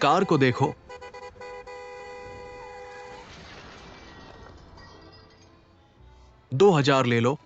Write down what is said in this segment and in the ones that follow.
Car को देखो। 2000 ले लो।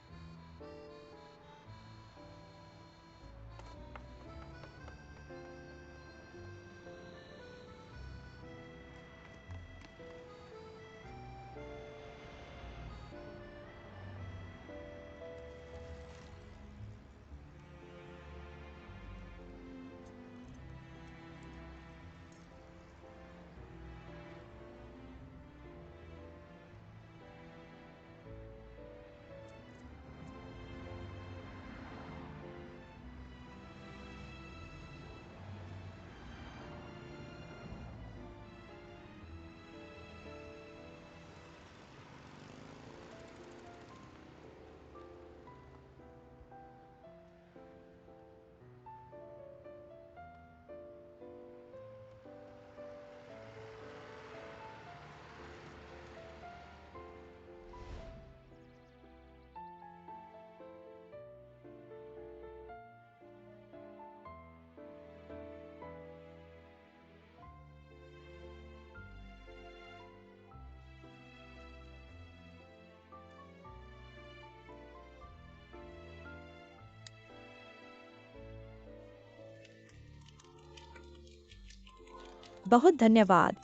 बहुत धन्यवाद।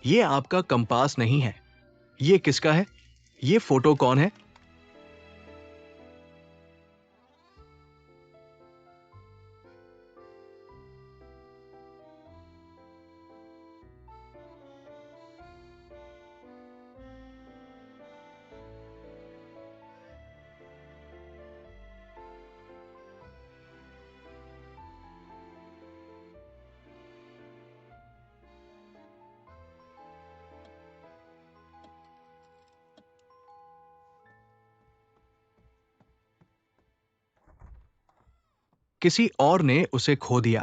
ये आपका कंपास नहीं है। ये किसका है? ये फोटो कौन है? किसी और ने उसे खो दिया।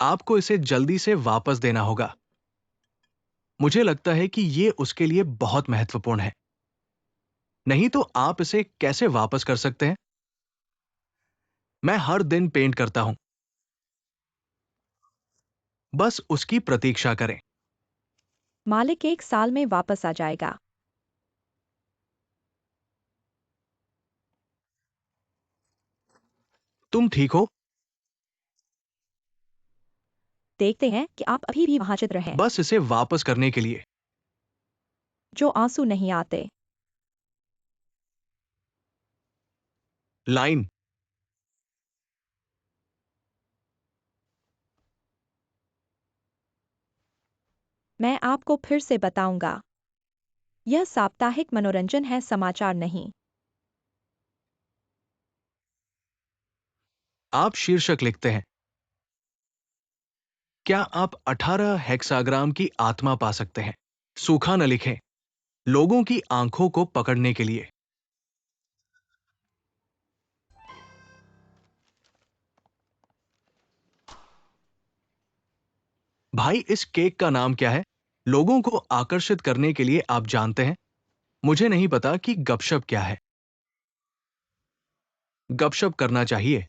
आपको इसे जल्दी से वापस देना होगा। मुझे लगता है कि ये उसके लिए बहुत महत्वपूर्ण है। नहीं तो आप इसे कैसे वापस कर सकते हैं? मैं हर दिन पेंट करता हूं। बस उसकी प्रतीक्षा करें। मालिक 1 साल में वापस आ जाएगा। तुम ठीक हो? देखते हैं कि आप अभी भी वहां चित्र हैं। बस इसे वापस करने के लिए। जो आंसू नहीं आते। लाइन। मैं आपको फिर से बताऊंगा। यह साप्ताहिक मनोरंजन है, समाचार नहीं। आप शीर्षक लिखते हैं। क्या आप 18 हेक्साग्राम की आत्मा पा सकते हैं? सूखा न लिखें। लोगों की आंखों को पकड़ने के लिए। भाई, इस केक का नाम क्या है? लोगों को आकर्षित करने के लिए आप जानते हैं, मुझे नहीं पता कि गपशप क्या है। गपशप करना चाहिए।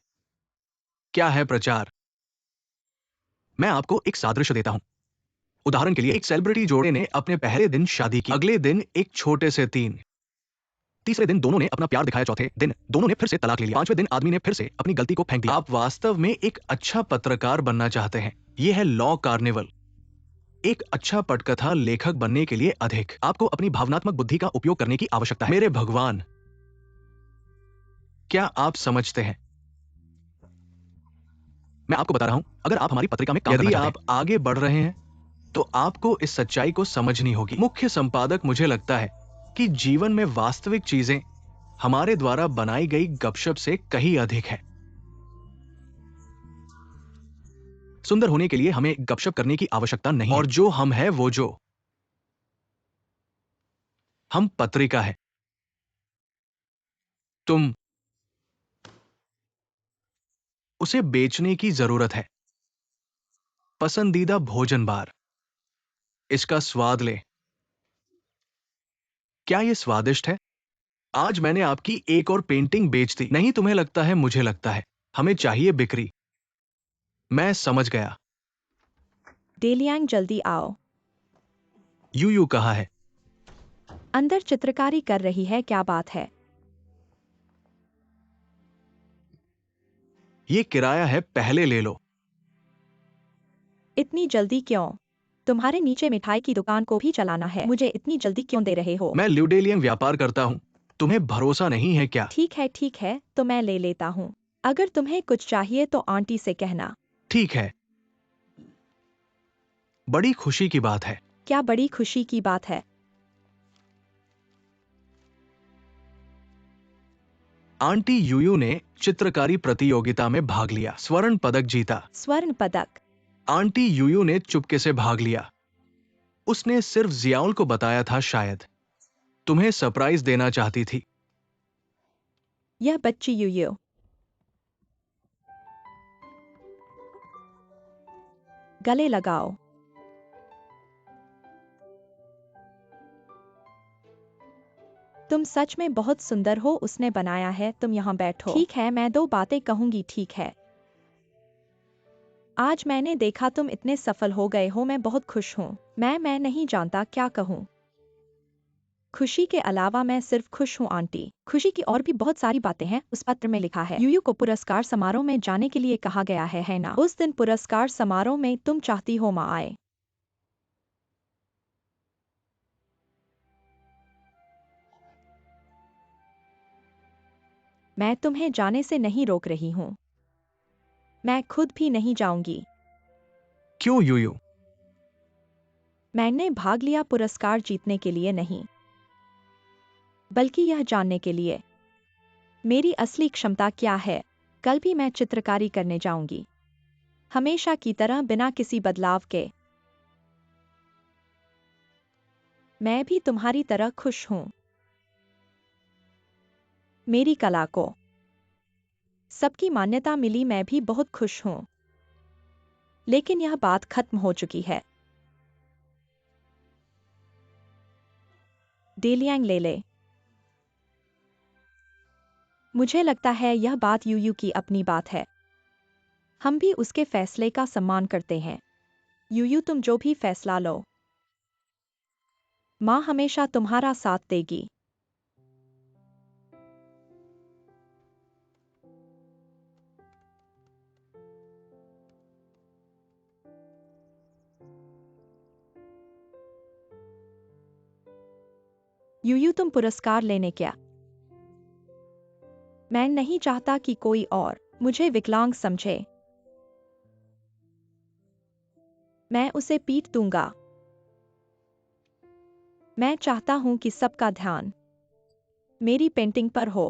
क्या है प्रचार? मैं आपको एक सादृश्य देता हूं। उदाहरण के लिए, एक सेलिब्रिटी जोड़े ने अपने पहले दिन शादी की। अगले दिन एक छोटे से 3। तीसरे दिन दोनों ने अपना प्यार दिखाया। चौथे दिन दोनों ने फिर से तलाक ले लिया। 5वें दिन आदमी ने फिर से अपनी गलती को फेंक दिया। आप वास्तव में एक अच्छा पत्रकार बनना चाहते हैं। यह है लॉ कार्निवल। एक अच्छा पटकथा लेखक बनने के लिए अधिक आपको अपनी भावनात्मक बुद्धि का उपयोग करने की आवश्यकता है। मेरे भगवान, क्या आप समझते हैं? मैं आपको बता रहा हूं, अगर आप हमारी पत्रिका में काम करना चाहते हैं, यदि आप आगे बढ़ रहे हैं, तो आपको इस सच्चाई को समझनी होगी। मुख्य संपादक, मुझे लगता है कि जीवन में वास्तविक चीजें हमारे द्वारा बनाई गई गपशप से कहीं अधिक है। सुंदर होने के लिए हमें गपशप करने की आवश्यकता नहीं है। और जो हम हैं, वो जो हम पत्रिका है। तुम उसे बेचने की जरूरत है। पसंदीदा भोजन बार। इसका स्वाद लें। क्या ये स्वादिष्ट है? आज मैंने आपकी एक और पेंटिंग बेच दी। नहीं, तुम्हें लगता है, मुझे लगता है। हमें चाहिए बिक्री। मैं समझ गया। डेलियांग, जल्दी आओ। यूयू कहाँ है? अंदर चित्रकारी कर रही है। क्या बात है? ये किराया है, पहले ले लो। इतनी जल्दी क्यों? तुम्हारे नीचे मिठाई की दुकान को भी चलाना है। मुझे इतनी जल्दी क्यों दे रहे हो? मैं ल्यूडेलियन व्यापार करता हूँ। तुम्हें भरोसा नहीं है क्या? ठीक है, तो मैं ले लेता हूँ। अगर तुम्हें कुछ चाहिए तो आंटी से कहना। ठीक है। बड़ी खुशी की बात है। क्या बड़ी खुशी की बात है? आंटी यूयू ने चित्रकारी प्रतियोगिता में भाग लिया, स्वर्ण पदक जीता। स्वर्ण पदक? आंटी यूयू ने चुपके से भाग लिया। उसने सिर्फ जियाउल को बताया था, शायद तुम्हें सरप्राइज देना चाहती थी। यह बच्ची यूयू। गले लगाओ। तुम सच में बहुत सुंदर हो। उसने बनाया है। तुम यहाँ बैठो। ठीक है, मैं 2 बातें कहूंगी। ठीक है। आज मैंने देखा तुम इतने सफल हो गए हो। मैं बहुत खुश हूँ। मैं नहीं जानता क्या कहूँ। खुशी के अलावा मैं सिर्फ खुश हूँ आंटी। खुशी की और भी बहुत सारी बातें हैं। उस पत्र में लिखा है, यूयू को पुरस्कार समारोह में जाने के लिए कहा गया है ना? उस दिन पुरस्कार समारोह में तुम चाहती हो माँ आए? मैं तुम्हें जाने से नहीं रोक रही हूँ। मैं खुद भी नहीं जाऊंगी। क्यों यूयू? मैंने भाग लिया पुरस्कार जीतने के लिए नहीं, बल्कि यह जानने के लिए मेरी असली क्षमता क्या है। कल भी मैं चित्रकारी करने जाऊंगी, हमेशा की तरह, बिना किसी बदलाव के। मैं भी तुम्हारी तरह खुश हूं। मेरी कला को सबकी मान्यता मिली। मैं भी बहुत खुश हूं। लेकिन यह बात खत्म हो चुकी है। डेलियांग ले ले। मुझे लगता है यह बात यूयू की अपनी बात है। हम भी उसके फैसले का सम्मान करते हैं। यूयू, तुम जो भी फैसला लो, माँ हमेशा तुम्हारा साथ देगी। यूयू, तुम पुरस्कार लेने क्या? मैं नहीं चाहता कि कोई और मुझे विकलांग समझे। मैं उसे पीट दूंगा। मैं चाहता हूं कि सबका ध्यान मेरी पेंटिंग पर हो।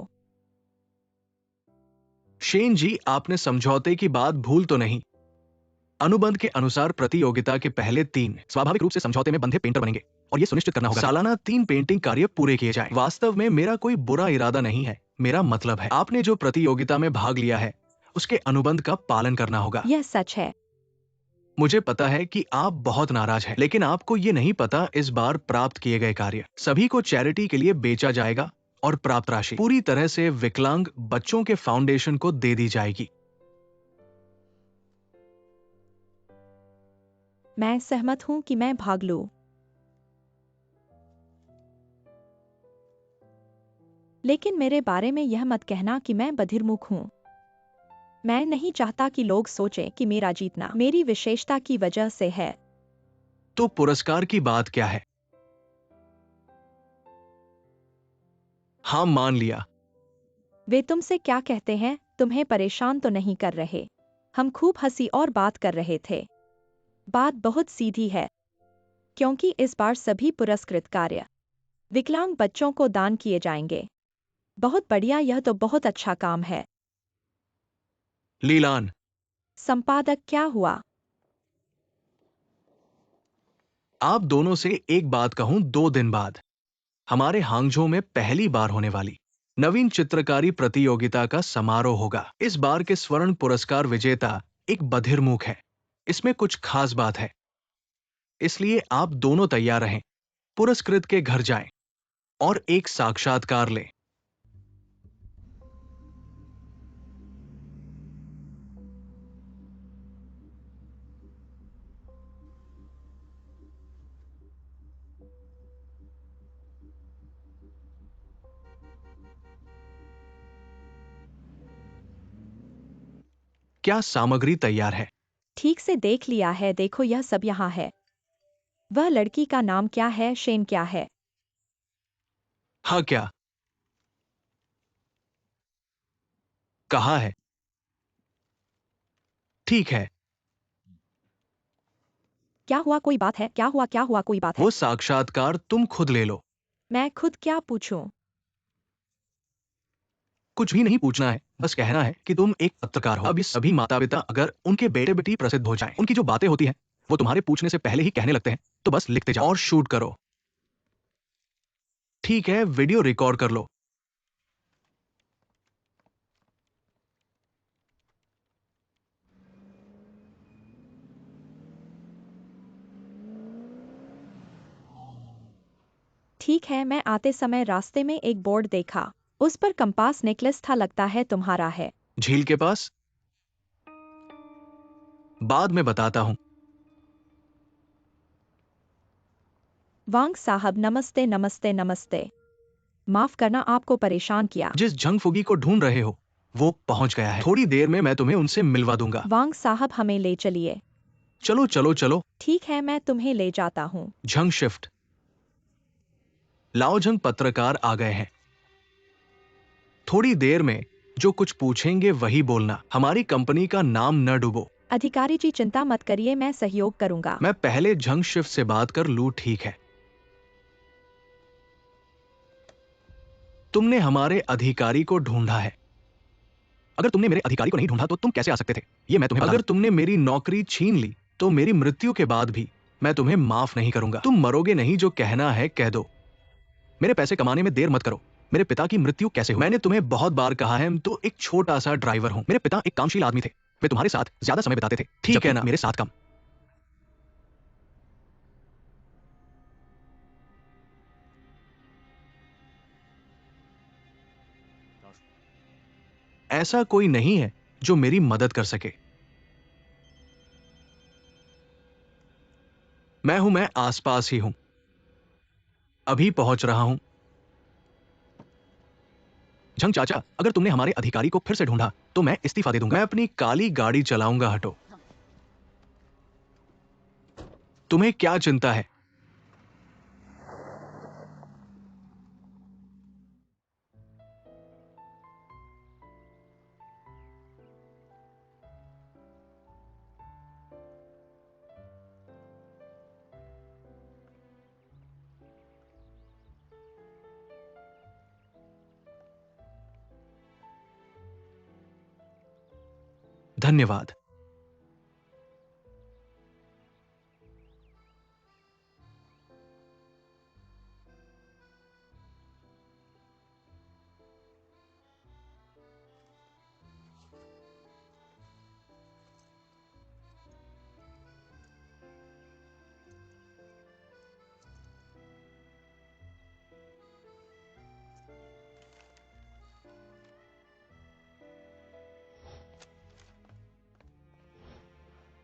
शेन जी, आपने समझौते की बात भूल तो नहीं? अनुबंध के अनुसार प्रतियोगिता के पहले 3 स्वाभाविक रूप से समझौते में बंधे पेंटर बनेंगे, और यह सुनिश्चित करना होगा सालाना 3 पेंटिंग कार्य पूरे किए जाएं। वास्तव में मेरा कोई बुरा इरादा नहीं है। मेरा मतलब है, आपने जो प्रतियोगिता में भाग लिया है, उसके अनुबंध का पालन करना होगा। यह सच है। मुझे पता है कि आप बहुत नाराज हैं, लेकिन आपको ये नहीं पता, इस बार प्राप्त किए गए कार्य सभी को चैरिटी के लिए बेचा जाएगा और प्राप्त राशि पूरी तरह से विकलांग बच्चों के फाउंडेशन को दे दी जाएगी। मैं सहमत हूं कि मैं भाग लूं। लेकिन मेरे बारे में यह मत कहना कि मैं बधिरमुख हूं। मैं नहीं चाहता कि लोग सोचें कि मेरा जीतना मेरी विशेषता की वजह से है। तो पुरस्कार की बात क्या है? हाँ, मान लिया। वे तुमसे क्या कहते हैं? तुम्हें परेशान तो नहीं कर रहे? हम खूब हंसी और बात कर रहे थे। बात बहुत सीधी है, क्योंकि इस बार सभी पुरस्कृत कार्य विकलांग बच्चों को दान किए जाएंगे। बहुत बढ़िया, यह तो बहुत अच्छा काम है। लीलान, संपादक, क्या हुआ? आप दोनों से एक बात कहूं, 2 दिन बाद हमारे हांगझो में पहली बार होने वाली नवीन चित्रकारी प्रतियोगिता का समारोह होगा। इस बार के स्वर्ण पुरस्कार विजेता एक बधिरमुख है। इसमें कुछ खास बात है, इसलिए आप दोनों तैयार रहें। पुरस्कृत के घर जाएं और एक साक्षात्कार लें। क्या सामग्री तैयार है? ठीक से देख लिया है, देखो यह सब यहाँ है। वह लड़की का नाम क्या है? शेन क्या है? हाँ, क्या कहा है? ठीक है। क्या हुआ, कोई बात है? क्या हुआ, क्या हुआ, कोई बात है? वो साक्षात्कार तुम खुद ले लो। मैं खुद क्या पूछूं? कुछ भी नहीं पूछना है, बस कहना है कि तुम एक पत्रकार हो। अब ये सभी माता पिता अगर उनके बेटे बेटी प्रसिद्ध हो जाएं, उनकी जो बातें होती हैं वो तुम्हारे पूछने से पहले ही कहने लगते हैं, तो बस लिखते जाओ और शूट करो। ठीक है, वीडियो रिकॉर्ड कर लो। ठीक है, मैं आते समय रास्ते में एक बोर्ड देखा, उस पर कंपास नेकलेस था, लगता है तुम्हारा है। झील के पास? बाद में बताता हूं। वांग साहब, नमस्ते नमस्ते नमस्ते। माफ करना आपको परेशान किया। जिस जंग फुगी को ढूंढ रहे हो वो पहुंच गया है। थोड़ी देर में मैं तुम्हें उनसे मिलवा दूंगा। वांग साहब, हमें ले चलिए। चलो चलो चलो। ठीक है, मैं तुम्हें ले जाता हूँ। झंग शिफ्ट। लाओझंग पत्रकार आ गए हैं। थोड़ी देर में जो कुछ पूछेंगे वही बोलना। हमारी कंपनी का नाम न डूबो। अधिकारी जी, चिंता मत करिए, मैं सहयोग करूंगा। मैं पहले झंग शिफ्ट से बात कर लूं, ठीक है? तुमने हमारे अधिकारी को ढूंढा है। अगर तुमने मेरे अधिकारी को नहीं ढूंढा तो तुम कैसे आ सकते थे, ये मैं तुम्हें बता दूं। अगर तुमने मेरी नौकरी छीन ली तो मेरी मृत्यु के बाद भी मैं तुम्हें माफ नहीं करूंगा। तुम मरोगे नहीं, जो कहना है कह दो। मेरे पैसे कमाने में देर मत करो। मेरे पिता की मृत्यु कैसे हुई? मैंने तुम्हें बहुत बार कहा है, तो एक छोटा सा ड्राइवर हूं। मेरे पिता एक कामशील आदमी थे, वे तुम्हारे साथ ज्यादा समय बिताते थे, ठीक है ना? मेरे साथ कम। ऐसा कोई नहीं है जो मेरी मदद कर सके। मैं आसपास ही हूं, अभी पहुंच रहा हूं। झंग चाचा, अगर तुमने हमारे अधिकारी को फिर से ढूंढा तो मैं इस्तीफा दे दूंगा। मैं अपनी काली गाड़ी चलाऊंगा, हटो। तुम्हें क्या चिंता है? धन्यवाद।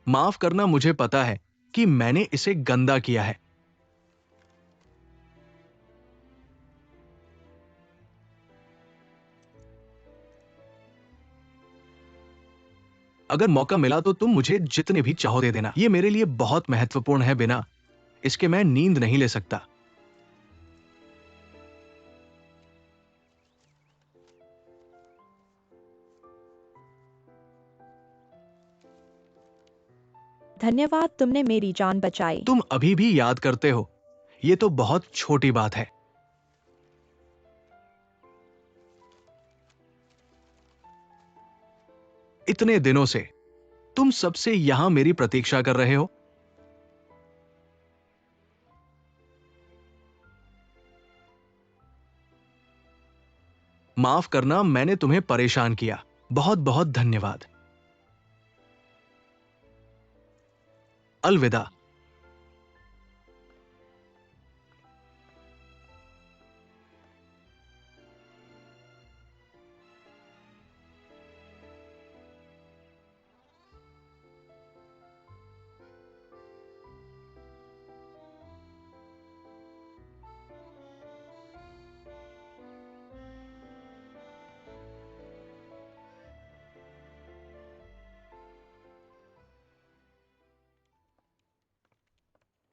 माफ करना, मुझे पता है कि मैंने इसे गंदा किया है। अगर मौका मिला तो तुम मुझे जितने भी चाहो दे देना। ये मेरे लिए बहुत महत्वपूर्ण है, बिना इसके मैं नींद नहीं ले सकता। धन्यवाद, तुमने मेरी जान बचाई। तुम अभी भी याद करते हो, ये तो बहुत छोटी बात है। इतने दिनों से तुम सबसे यहां मेरी प्रतीक्षा कर रहे हो। माफ करना, मैंने तुम्हें परेशान किया। बहुत बहुत धन्यवाद। अलविदा।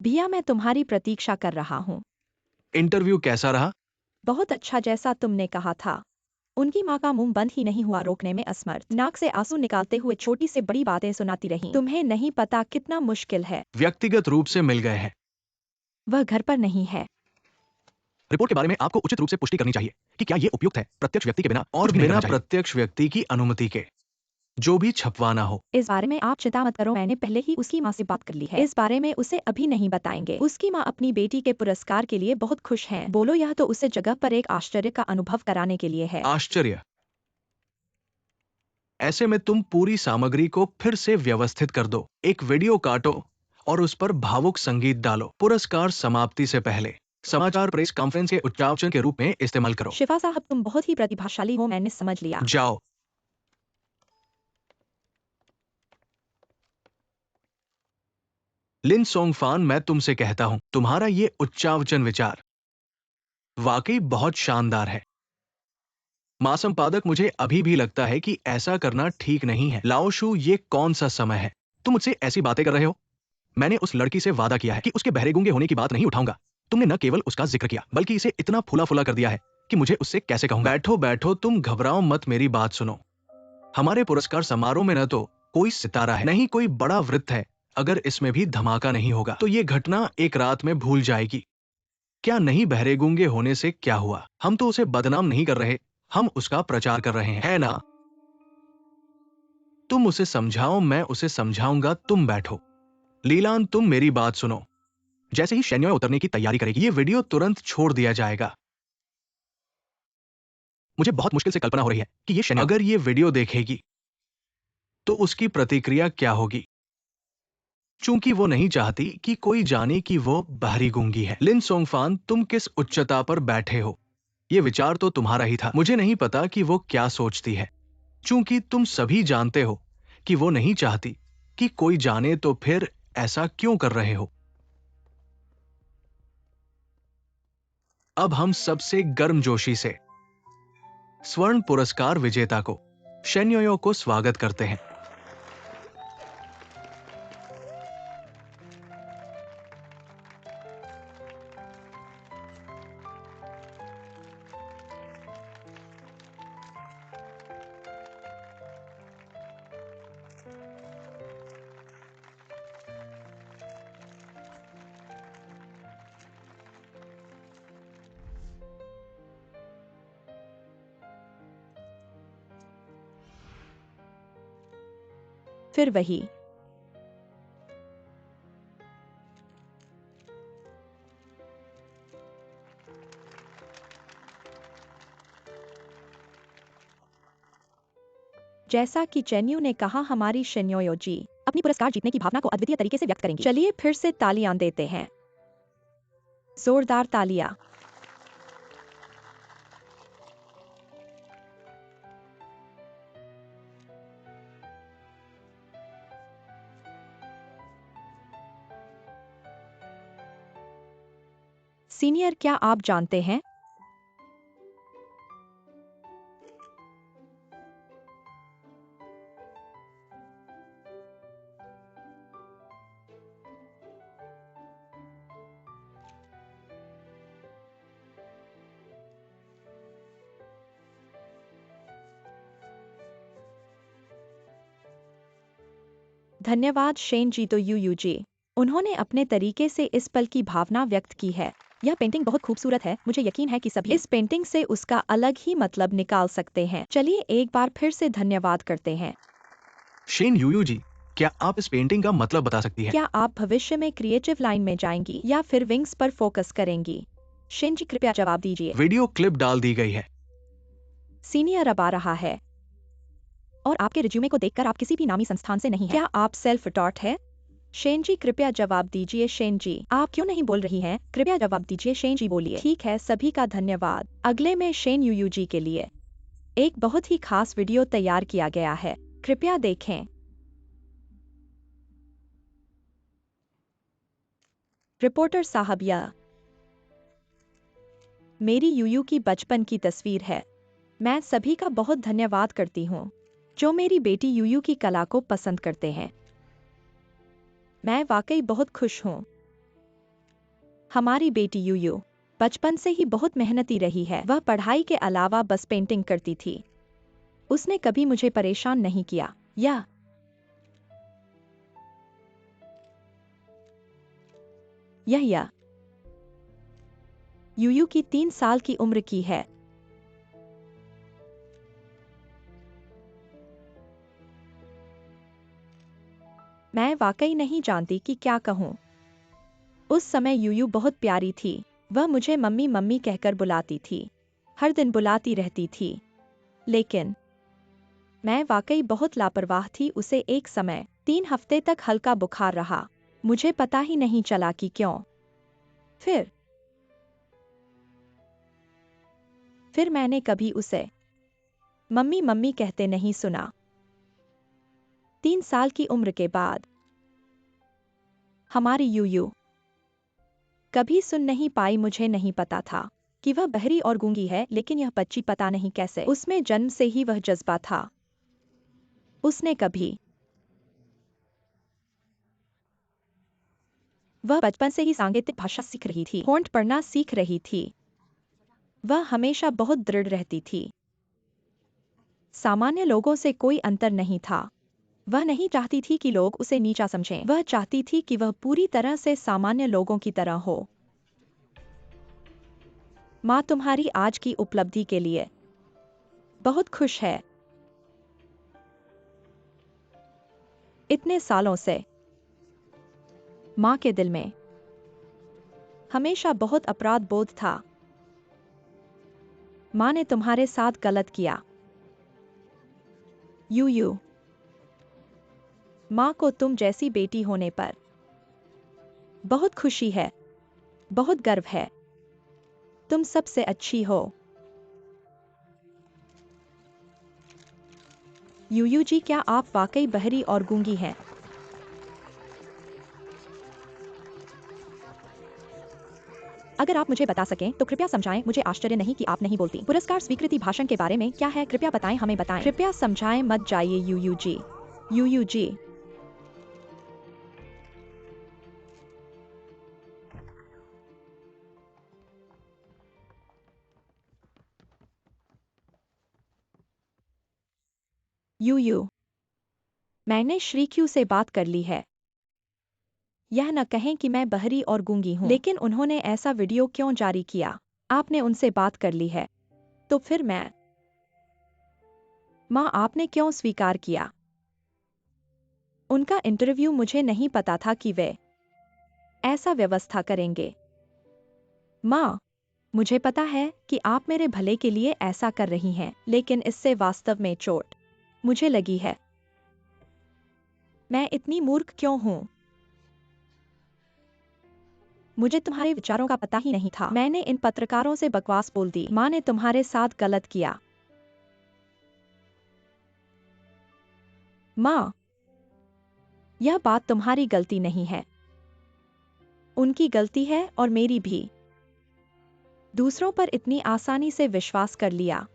भैया, मैं तुम्हारी प्रतीक्षा कर रहा हूँ। इंटरव्यू कैसा रहा? बहुत अच्छा, जैसा तुमने कहा था। उनकी माँ का मुंह बंद ही नहीं हुआ, रोकने में असमर्थ, नाक से आंसू निकालते हुए छोटी से बड़ी बातें सुनाती रही। तुम्हें नहीं पता कितना मुश्किल है। व्यक्तिगत रूप से मिल गए हैं। वह घर पर नहीं है। रिपोर्ट के बारे में आपको उचित रूप से पुष्टि करनी चाहिए कि क्या ये उपयुक्त है, प्रत्यक्ष व्यक्ति के बिना और कुछ भी नहीं बिना करना चाहिए। प्रत्यक्ष व्यक्ति की अनुमति के जो भी छपवाना हो। इस बारे में आप चिंता मत करो, मैंने पहले ही उसकी माँ से बात कर ली है। इस बारे में उसे अभी नहीं बताएंगे। उसकी माँ अपनी बेटी के पुरस्कार के लिए बहुत खुश हैं। बोलो, यह तो उसे जगह पर एक आश्चर्य का अनुभव कराने के लिए है। आश्चर्य? ऐसे में तुम पूरी सामग्री को फिर से व्यवस्थित कर दो, एक वीडियो काटो और उस पर भावुक संगीत डालो। पुरस्कार समाप्ति से पहले समाचार प्रेस कॉन्फ्रेंस के उच्चावचन के रूप में इस्तेमाल करो। शिफा साहब, तुम बहुत ही प्रतिभाशाली हो, मैंने समझ लिया। जाओ। लिन सोंगफान, मैं तुमसे कहता हूं, तुम्हारा ये उच्चावचन विचार वाकई बहुत शानदार है। मां संपादक, मुझे अभी भी लगता है कि ऐसा करना ठीक नहीं है। लाओशु, ये कौन सा समय है? तुम मुझसे ऐसी बातें कर रहे हो? मैंने उस लड़की से वादा किया है कि उसके बहरे गूंगे होने की बात नहीं उठाऊंगा। तुमने न केवल उसका जिक्र किया बल्कि इसे इतना फूला फूला कर दिया है कि मुझे उससे कैसे कहूंगा। बैठो बैठो, तुम घबराओ मत, मेरी बात सुनो। हमारे पुरस्कार समारोह में न तो कोई सितारा है, नहीं कोई बड़ा वृत्त है। अगर इसमें भी धमाका नहीं होगा तो ये घटना एक रात में भूल जाएगी। क्या नहीं, बहरे गूंगे होने से क्या हुआ? हम तो उसे बदनाम नहीं कर रहे, हम उसका प्रचार कर रहे हैं, है ना? तुम उसे समझाओ, मैं उसे समझाऊंगा। तुम बैठो। लीलान, तुम मेरी बात सुनो। जैसे ही शेन्योय उतरने की तैयारी करेगी, ये वीडियो तुरंत छोड़ दिया जाएगा। मुझे बहुत मुश्किल से कल्पना हो रही है कि ये शेन्योय अगर ये वीडियो देखेगी तो उसकी प्रतिक्रिया क्या होगी, चूंकि वो नहीं चाहती कि कोई जाने कि वो बहरी गूंगी है। लिन सोंगफान, तुम किस उच्चता पर बैठे हो? ये विचार तो तुम्हारा ही था। मुझे नहीं पता कि वो क्या सोचती है, चूंकि तुम सभी जानते हो कि वो नहीं चाहती कि कोई जाने, तो फिर ऐसा क्यों कर रहे हो? अब हम सबसे गर्मजोशी से स्वर्ण पुरस्कार विजेता को, शेन्योयो को स्वागत करते हैं। फिर वही जैसा कि चेन्यू ने कहा, हमारी शेन्योयो जी अपनी पुरस्कार जीतने की भावना को अद्वितीय तरीके से व्यक्त करेंगी। चलिए फिर से तालियां देते हैं, जोरदार तालियां। सीनियर, क्या आप जानते हैं धन्यवाद शेन जी, तो यू जी उन्होंने अपने तरीके से इस पल की भावना व्यक्त की है। यह पेंटिंग बहुत खूबसूरत है, मुझे यकीन है कि सभी इस पेंटिंग से उसका अलग ही मतलब निकाल सकते हैं। चलिए एक बार फिर से धन्यवाद करते हैं। शेन यूयू जी, क्या आप इस पेंटिंग का मतलब बता सकती हैं? क्या आप भविष्य में क्रिएटिव लाइन में जाएंगी या फिर विंग्स पर फोकस करेंगी? शेन जी, कृपया जवाब दीजिए। वीडियो क्लिप डाल दी गई है। सीनियर अब आ रहा है और आपके रिज्यूमे को देखकर आप किसी भी नामी संस्थान से नहीं हैं। क्या आप सेल्फ टॉट है? शेन जी कृपया जवाब दीजिए। शेन जी, आप क्यों नहीं बोल रही हैं? कृपया जवाब दीजिए। शेन जी बोलिए। ठीक है, सभी का धन्यवाद। अगले में शेन यूयू जी के लिए एक बहुत ही खास वीडियो तैयार किया गया है, कृपया देखें। रिपोर्टर साहब, यह मेरी यूयू की बचपन की तस्वीर है। मैं सभी का बहुत धन्यवाद करती हूँ जो मेरी बेटी यूयू की कला को पसंद करते हैं। मैं वाकई बहुत खुश हूँ। हमारी बेटी यूयू बचपन से ही बहुत मेहनती रही है। वह पढ़ाई के अलावा बस पेंटिंग करती थी। उसने कभी मुझे परेशान नहीं किया। यह यूयू की 3 साल की उम्र की है। मैं वाकई नहीं जानती कि क्या कहूँ। उस समय यूयू बहुत प्यारी थी। वह मुझे मम्मी मम्मी कहकर बुलाती थी। हर दिन बुलाती रहती थी। लेकिन मैं वाकई बहुत लापरवाह थी। उसे एक समय 3 हफ्ते तक हल्का बुखार रहा। मुझे पता ही नहीं चला कि क्यों। फिर मैंने कभी उसे मम्मी मम्मी कहते नहीं सुना। 3 साल की उम्र के बाद हमारी यूयू कभी सुन नहीं पाई। मुझे नहीं पता था कि वह बहरी और गूंगी है, लेकिन यह बच्ची पता नहीं कैसे उसमें जन्म से ही वह जज्बा था। उसने कभी वह बचपन से ही सांकेतिक भाषा सीख रही थी, फोंट पढ़ना सीख रही थी। वह हमेशा बहुत दृढ़ रहती थी। सामान्य लोगों से कोई अंतर नहीं था। वह नहीं चाहती थी कि लोग उसे नीचा समझें। वह चाहती थी कि वह पूरी तरह से सामान्य लोगों की तरह हो। माँ तुम्हारी आज की उपलब्धि के लिए बहुत खुश है। इतने सालों से माँ के दिल में हमेशा बहुत अपराध बोध था। माँ ने तुम्हारे साथ गलत किया। यूयू, माँ को तुम जैसी बेटी होने पर बहुत खुशी है, बहुत गर्व है। तुम सबसे अच्छी हो। यूयू जी, क्या आप वाकई बहरी और गूंगी हैं? अगर आप मुझे बता सकें तो कृपया समझाएं। मुझे आश्चर्य नहीं कि आप नहीं बोलती। पुरस्कार स्वीकृति भाषण के बारे में क्या है? कृपया बताएं, हमें बताएं। कृपया समझाएं, मत जाइए यूयू जी। यूयू जी, यूयू, मैंने श्रीक्यू से बात कर ली है। यह न कहें कि मैं बहरी और गूंगी हूँ, लेकिन उन्होंने ऐसा वीडियो क्यों जारी किया? आपने उनसे बात कर ली है, तो फिर मैं माँ, आपने क्यों स्वीकार किया? उनका इंटरव्यू, मुझे नहीं पता था कि वे ऐसा व्यवस्था करेंगे। माँ, मुझे पता है कि आप मेरे भले के लिए ऐसा कर रही हैं, लेकिन इससे वास्तव में चोट मुझे लगी है। मैं इतनी मूर्ख क्यों हूँ? मुझे तुम्हारे विचारों का पता ही नहीं था। मैंने इन पत्रकारों से बकवास बोल दी। माँ ने तुम्हारे साथ गलत किया। माँ, यह बात तुम्हारी गलती नहीं है। उनकी गलती है और मेरी भी। दूसरों पर इतनी आसानी से विश्वास कर लिया।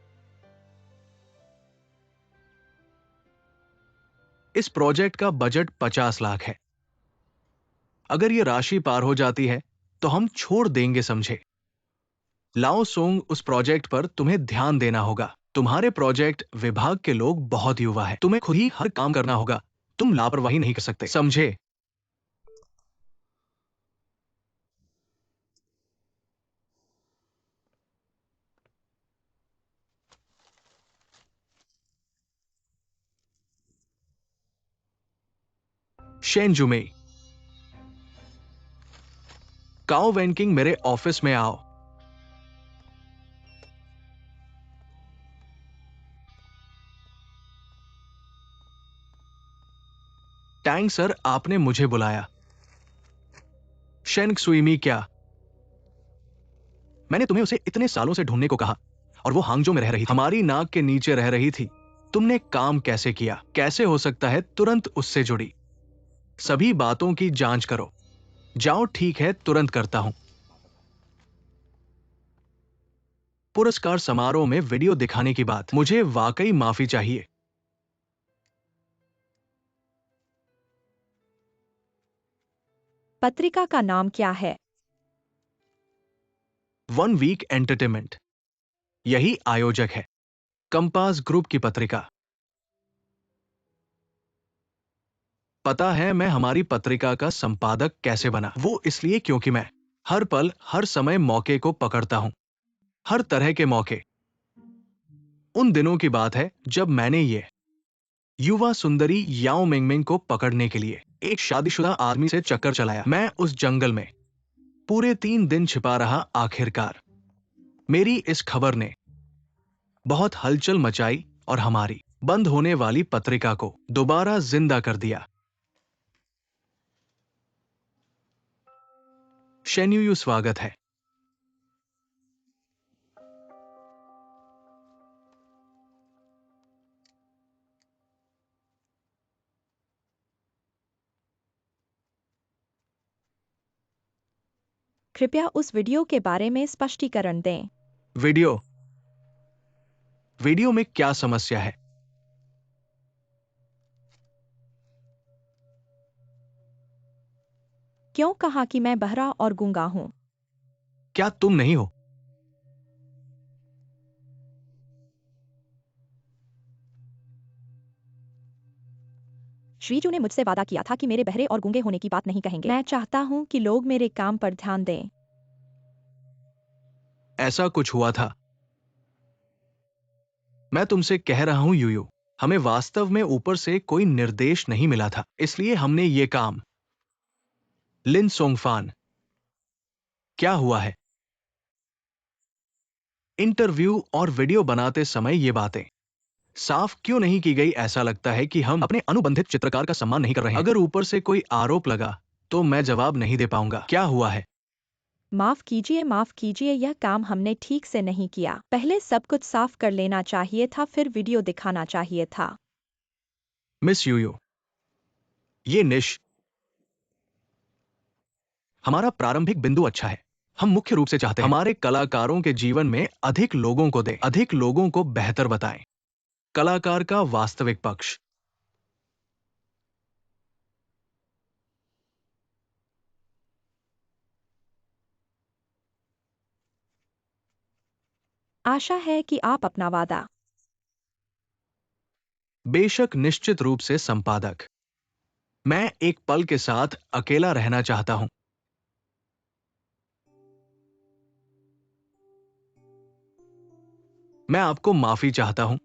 इस प्रोजेक्ट का बजट 50 लाख है। अगर ये राशि पार हो जाती है तो हम छोड़ देंगे, समझे? लाओ सोंग, उस प्रोजेक्ट पर तुम्हें ध्यान देना होगा। तुम्हारे प्रोजेक्ट विभाग के लोग बहुत युवा है। तुम्हें खुद ही हर काम करना होगा। तुम लापरवाही नहीं कर सकते, समझे? शेन जुमेई, काओ वेनकिंग, मेरे ऑफिस में आओ। टैंग सर, आपने मुझे बुलाया। शेंग सुईमी क्या? मैंने तुम्हें उसे इतने सालों से ढूंढने को कहा और वो हांगजो में रह रही थी, हमारी नाक के नीचे रह रही थी। तुमने काम कैसे किया? कैसे हो सकता है तुरंत उससे जुड़ी सभी बातों की जांच करो। जाओ, ठीक है, तुरंत करता हूं। पुरस्कार समारोह में वीडियो दिखाने की बात, मुझे वाकई माफी चाहिए। पत्रिका का नाम क्या है? वन वीक एंटरटेनमेंट, यही आयोजक है। कंपास ग्रुप की पत्रिका। पता है मैं हमारी पत्रिका का संपादक कैसे बना? वो इसलिए क्योंकि मैं हर पल हर समय मौके को पकड़ता हूं, हर तरह के मौके। उन दिनों की बात है जब मैंने ये युवा सुंदरी याओ मिंगमिंग को पकड़ने के लिए एक शादीशुदा आदमी से चक्कर चलाया। मैं उस जंगल में पूरे 3 दिन छिपा रहा। आखिरकार मेरी इस खबर ने बहुत हलचल मचाई और हमारी बंद होने वाली पत्रिका को दोबारा जिंदा कर दिया। शेन्युयू, स्वागत है। कृपया उस वीडियो के बारे में स्पष्टीकरण दें। वीडियो वीडियो में क्या समस्या है? क्यों कहा कि मैं बहरा और गूंगा हूं? क्या तुम नहीं हो? श्रीजू ने मुझसे वादा किया था कि मेरे बहरे और गूंगे होने की बात नहीं कहेंगे। मैं चाहता हूं कि लोग मेरे काम पर ध्यान दें। ऐसा कुछ हुआ था? मैं तुमसे कह रहा हूं यूयू, हमें वास्तव में ऊपर से कोई निर्देश नहीं मिला था, इसलिए हमने ये काम। लिन सोंगफान, क्या हुआ है? इंटरव्यू और वीडियो बनाते समय ये बातें साफ क्यों नहीं की गई? ऐसा लगता है कि हम अपने अनुबंधित चित्रकार का सम्मान नहीं कर रहे हैं। अगर ऊपर से कोई आरोप लगा तो मैं जवाब नहीं दे पाऊंगा। क्या हुआ है? माफ कीजिए, यह काम हमने ठीक से नहीं किया। पहले सब कुछ साफ कर लेना चाहिए था, फिर वीडियो दिखाना चाहिए था। मिस यूयू, ये हमारा प्रारंभिक बिंदु अच्छा है। हम मुख्य रूप से चाहते हैं हमारे कलाकारों के जीवन में अधिक लोगों को दें, अधिक लोगों को बेहतर बताएं। कलाकार का वास्तविक पक्ष। आशा है कि आप अपना वादा। बेशक, निश्चित रूप से संपादक। मैं एक पल के साथ अकेला रहना चाहता हूं। मैं आपको माफी चाहता हूं।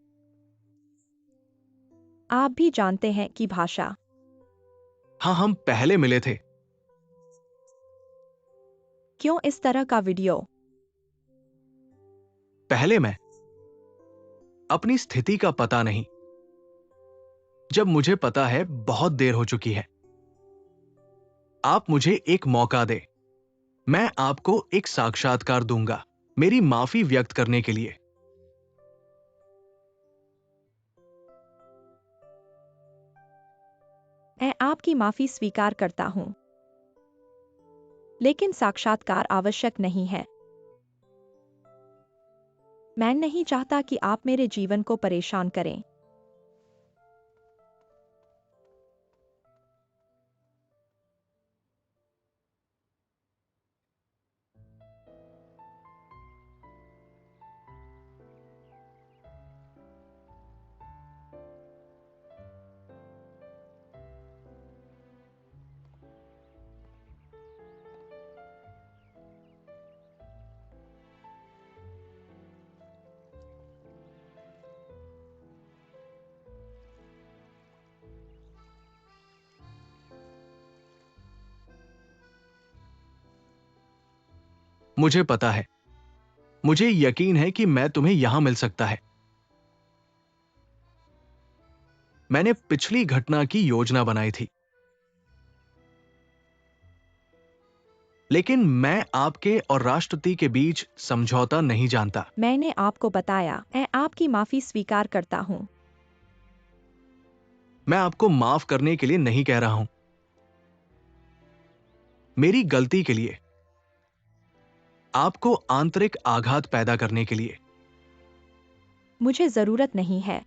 आप भी जानते हैं कि भाषा। हाँ, हम पहले मिले थे। क्यों इस तरह का वीडियो? पहले मैं अपनी स्थिति का पता नहीं। जब मुझे पता है बहुत देर हो चुकी है। आप मुझे एक मौका दे। मैं आपको एक साक्षात्कार दूंगा मेरी माफी व्यक्त करने के लिए। मैं आपकी माफी स्वीकार करता हूं, लेकिन साक्षात्कार आवश्यक नहीं है। मैं नहीं चाहता कि आप मेरे जीवन को परेशान करें। मुझे पता है, मुझे यकीन है कि मैं तुम्हें यहां मिल सकता है। मैंने पिछली घटना की योजना बनाई थी। लेकिन मैं आपके और राष्ट्रपति के बीच समझौता नहीं जानता। मैंने आपको बताया, मैं आपकी माफी स्वीकार करता हूँ। मैं आपको माफ करने के लिए नहीं कह रहा हूं, मेरी गलती के लिए, आपको आंतरिक आघात पैदा करने के लिए। मुझे जरूरत नहीं है।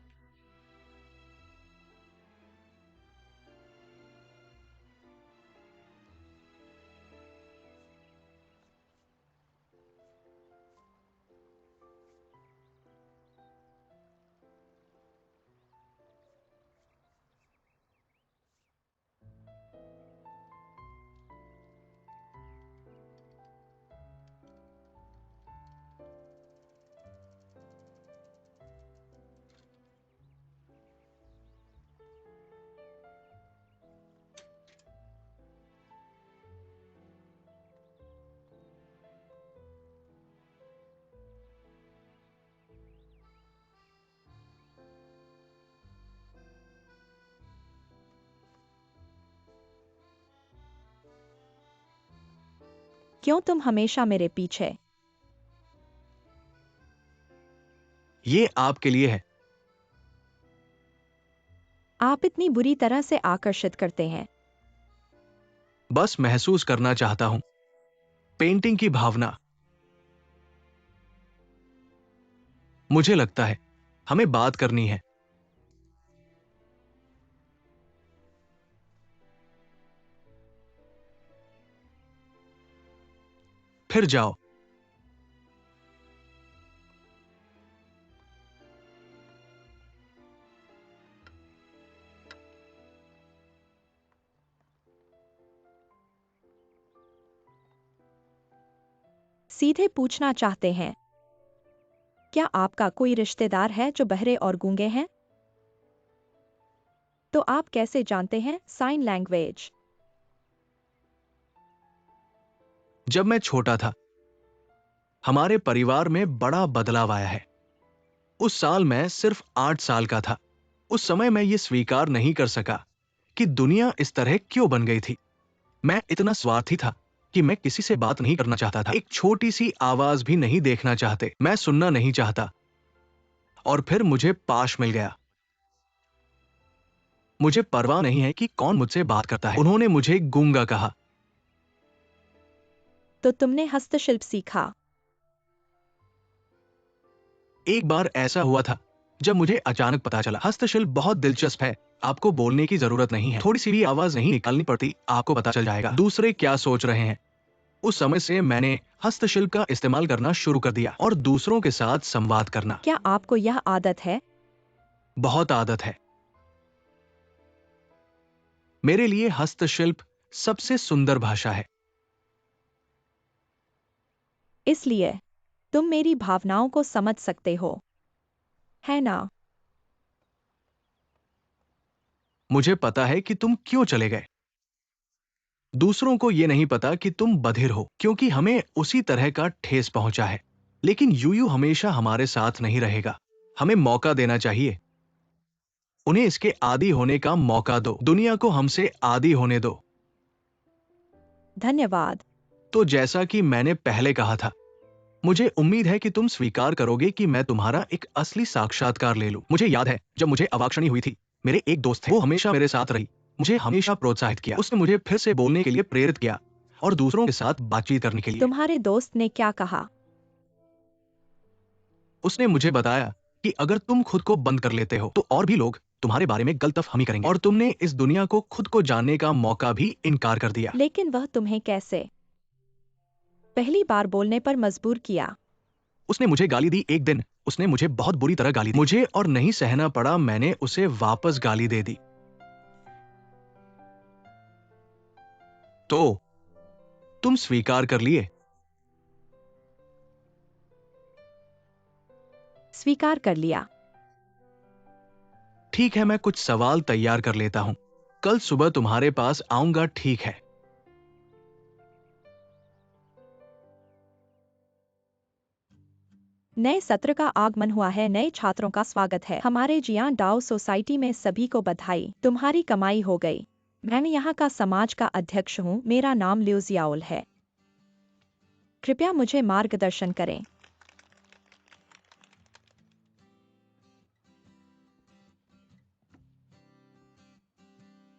क्यों तुम हमेशा मेरे पीछे? ये आपके लिए है। आप इतनी बुरी तरह से आकर्षित करते हैं। बस महसूस करना चाहता हूं पेंटिंग की भावना। मुझे लगता है हमें बात करनी है। फिर जाओ। सीधे पूछना चाहते हैं, क्या आपका कोई रिश्तेदार है जो बहरे और गूंगे हैं? तो आप कैसे जानते हैं साइन लैंग्वेज? जब मैं छोटा था, हमारे परिवार में बड़ा बदलाव आया है। उस साल मैं सिर्फ 8 साल का था। उस समय मैं ये स्वीकार नहीं कर सका कि दुनिया इस तरह क्यों बन गई थी। मैं इतना स्वार्थी था कि मैं किसी से बात नहीं करना चाहता था। एक छोटी सी आवाज भी नहीं देखना चाहते। मैं सुनना नहीं चाहता। और फिर मुझे पाश मिल गया। मुझे परवाह नहीं है कि कौन मुझसे बात करता है। उन्होंने मुझे गूंगा कहा। तो तुमने हस्तशिल्प सीखा। एक बार ऐसा हुआ था जब मुझे अचानक पता चला हस्तशिल्प बहुत दिलचस्प है। आपको बोलने की जरूरत नहीं है, थोड़ी सी भी आवाज नहीं निकालनी पड़ती, आपको पता चल जाएगा दूसरे क्या सोच रहे हैं। उस समय से मैंने हस्तशिल्प का इस्तेमाल करना शुरू कर दिया और दूसरों के साथ संवाद करना। क्या आपको यह आदत है? बहुत आदत है। मेरे लिए हस्तशिल्प सबसे सुंदर भाषा है। इसलिए तुम मेरी भावनाओं को समझ सकते हो, है ना? मुझे पता है कि तुम क्यों चले गए। दूसरों को यह नहीं पता कि तुम बधिर हो, क्योंकि हमें उसी तरह का ठेस पहुंचा है। लेकिन यूयू हमेशा हमारे साथ नहीं रहेगा। हमें मौका देना चाहिए। उन्हें इसके आदी होने का मौका दो। दुनिया को हमसे आदी होने दो। धन्यवाद। तो जैसा कि मैंने पहले कहा था, मुझे उम्मीद है कि तुम स्वीकार करोगे कि मैं तुम्हारा एक असली साक्षात्कार ले लूं। मुझे याद है जब मुझे अवाक्षनी हुई थी, मेरे एक दोस्त थे, वो हमेशा मेरे साथ रही, मुझे हमेशा प्रोत्साहित किया। उसने मुझे फिर से बोलने के लिए प्रेरित किया और दूसरों के साथ बातचीत करने के लिए। तुम्हारे दोस्त ने क्या कहा? उसने मुझे बताया कि अगर तुम खुद को बंद कर लेते हो तो और भी लोग तुम्हारे बारे में गलतफहमी करेंगे, और तुमने इस दुनिया को खुद को जानने का मौका भी इनकार कर दिया। लेकिन वह तुम्हें कैसे पहली बार बोलने पर मजबूर किया? उसने मुझे गाली दी। एक दिन उसने मुझे बहुत बुरी तरह गाली दी। मुझे और नहीं सहना पड़ा, मैंने उसे वापस गाली दे दी। तो तुम स्वीकार कर लिए। स्वीकार कर लिया। ठीक है, मैं कुछ सवाल तैयार कर लेता हूं। कल सुबह तुम्हारे पास आऊंगा, ठीक है? नए सत्र का आगमन हुआ है, नए छात्रों का स्वागत है। हमारे जियान डाओ सोसाइटी में सभी को बधाई, तुम्हारी कमाई हो गई। मैं यहाँ का समाज का अध्यक्ष हूँ, मेरा नाम लिउ जियाओल है। कृपया मुझे मार्गदर्शन करें।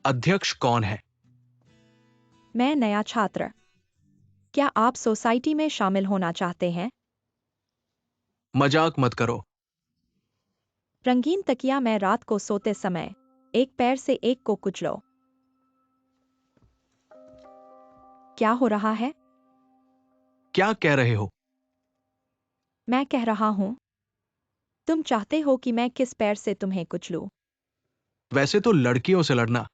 अध्यक्ष कौन है? मैं नया छात्र। क्या आप सोसाइटी में शामिल होना चाहते हैं? मजाक मत करो। रंगीन तकिया में रात को सोते समय एक पैर से एक को कुचलो। क्या हो रहा है? क्या कह रहे हो? मैं कह रहा हूं, तुम चाहते हो कि मैं किस पैर से तुम्हें कुचलूं? वैसे तो लड़कियों से लड़ना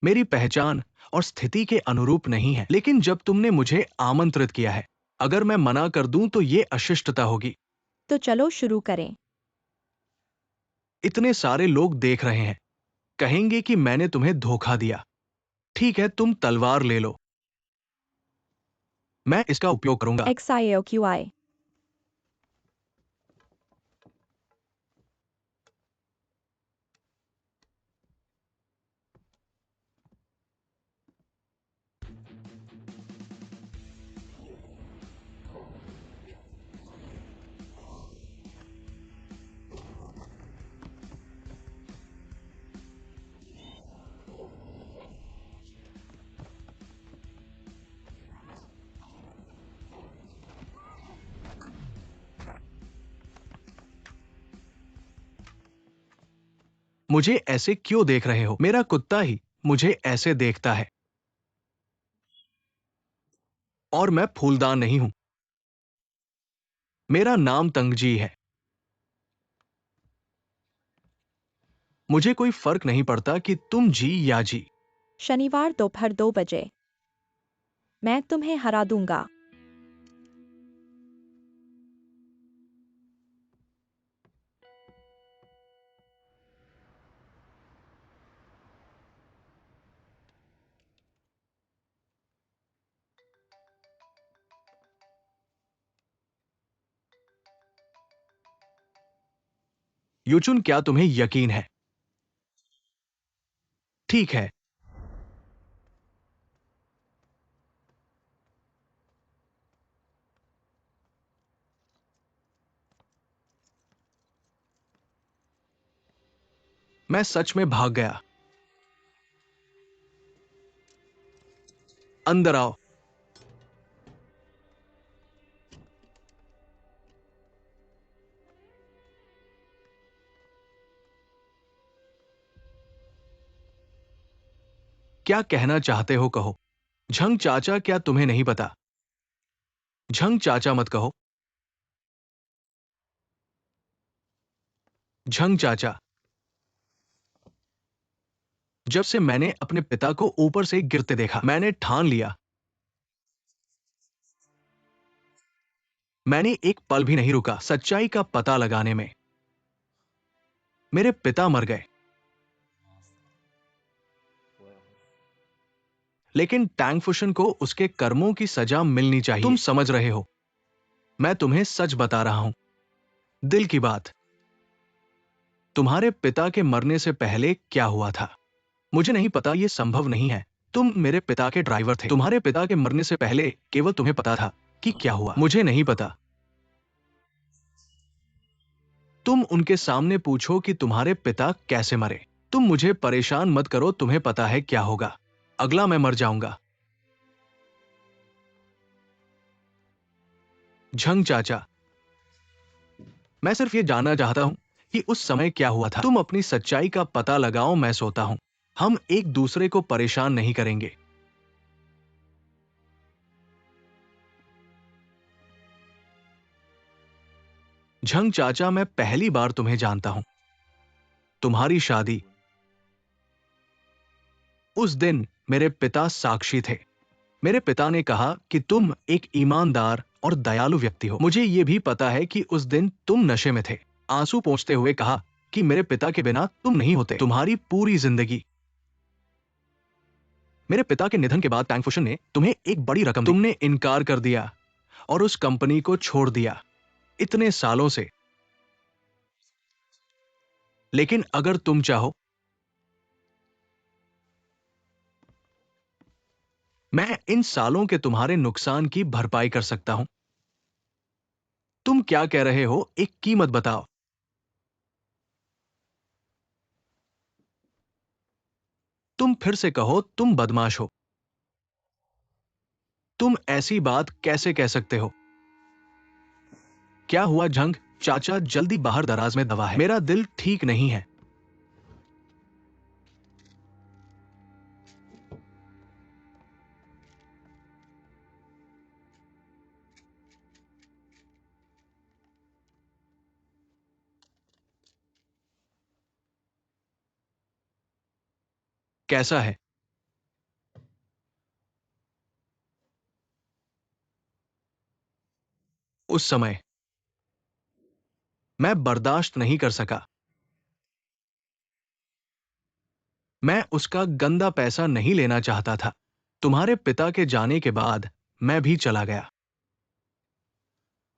मेरी पहचान और स्थिति के अनुरूप नहीं है, लेकिन जब तुमने मुझे आमंत्रित किया है, अगर मैं मना कर दूं तो ये अशिष्टता होगी। तो चलो शुरू करें। इतने सारे लोग देख रहे हैं, कहेंगे कि मैंने तुम्हें धोखा दिया। ठीक है, तुम तलवार ले लो, मैं इसका उपयोग करूंगा। XIOQI। मुझे ऐसे क्यों देख रहे हो? मेरा कुत्ता ही मुझे ऐसे देखता है, और मैं फूलदान नहीं हूं। मेरा नाम तंगजी है। मुझे कोई फर्क नहीं पड़ता कि तुम जी या जी। शनिवार दोपहर 2 बजे मैं तुम्हें हरा दूंगा। यूचुन, क्या तुम्हें यकीन है? ठीक है, मैं सच में भाग गया। अंदर आओ। क्या कहना चाहते हो कहो। झंग चाचा, क्या तुम्हें नहीं पता? झंग चाचा मत कहो। झंग चाचा, जब से मैंने अपने पिता को ऊपर से गिरते देखा, मैंने ठान लिया। मैंने एक पल भी नहीं रुका सच्चाई का पता लगाने में। मेरे पिता मर गए, लेकिन टैंगफुशन को उसके कर्मों की सजा मिलनी चाहिए। तुम समझ रहे हो? मैं तुम्हें सच बता रहा हूं, दिल की बात। तुम्हारे पिता के मरने से पहले क्या हुआ था मुझे नहीं पता, यह संभव नहीं है। तुम मेरे पिता के ड्राइवर थे। तुम्हारे पिता के मरने से पहले केवल तुम्हें पता था कि क्या हुआ, मुझे नहीं पता। तुम उनके सामने पूछो कि तुम्हारे पिता कैसे मरे। तुम मुझे परेशान मत करो, तुम्हें पता है क्या होगा। अगला मैं मर जाऊंगा। झंग चाचा, मैं सिर्फ ये जानना चाहता हूं कि उस समय क्या हुआ था। तुम अपनी सच्चाई का पता लगाओ, मैं सोता हूं। हम एक दूसरे को परेशान नहीं करेंगे। झंग चाचा, मैं पहली बार तुम्हें जानता हूं। तुम्हारी शादी, उस दिन मेरे पिता साक्षी थे। मेरे पिता ने कहा कि तुम एक ईमानदार और दयालु व्यक्ति हो। मुझे यह भी पता है कि उस दिन तुम नशे में थे। आंसू पोंछते हुए कहा कि मेरे पिता के बिना तुम नहीं होते। तुम्हारी पूरी जिंदगी। मेरे पिता के निधन के बाद टैंगफुशन ने तुम्हें एक बड़ी रकम दी। तुमने इनकार कर दिया और उस कंपनी को छोड़ दिया इतने सालों से। लेकिन अगर तुम चाहो मैं इन सालों के तुम्हारे नुकसान की भरपाई कर सकता हूं। तुम क्या कह रहे हो, एक कीमत बताओ। तुम फिर से कहो, तुम बदमाश हो। तुम ऐसी बात कैसे कह सकते हो? क्या हुआ झंग? चाचा जल्दी बाहर, दराज में दवा है। मेरा दिल ठीक नहीं है। कैसा है? उस समय मैं बर्दाश्त नहीं कर सका। मैं उसका गंदा पैसा नहीं लेना चाहता था। तुम्हारे पिता के जाने के बाद मैं भी चला गया।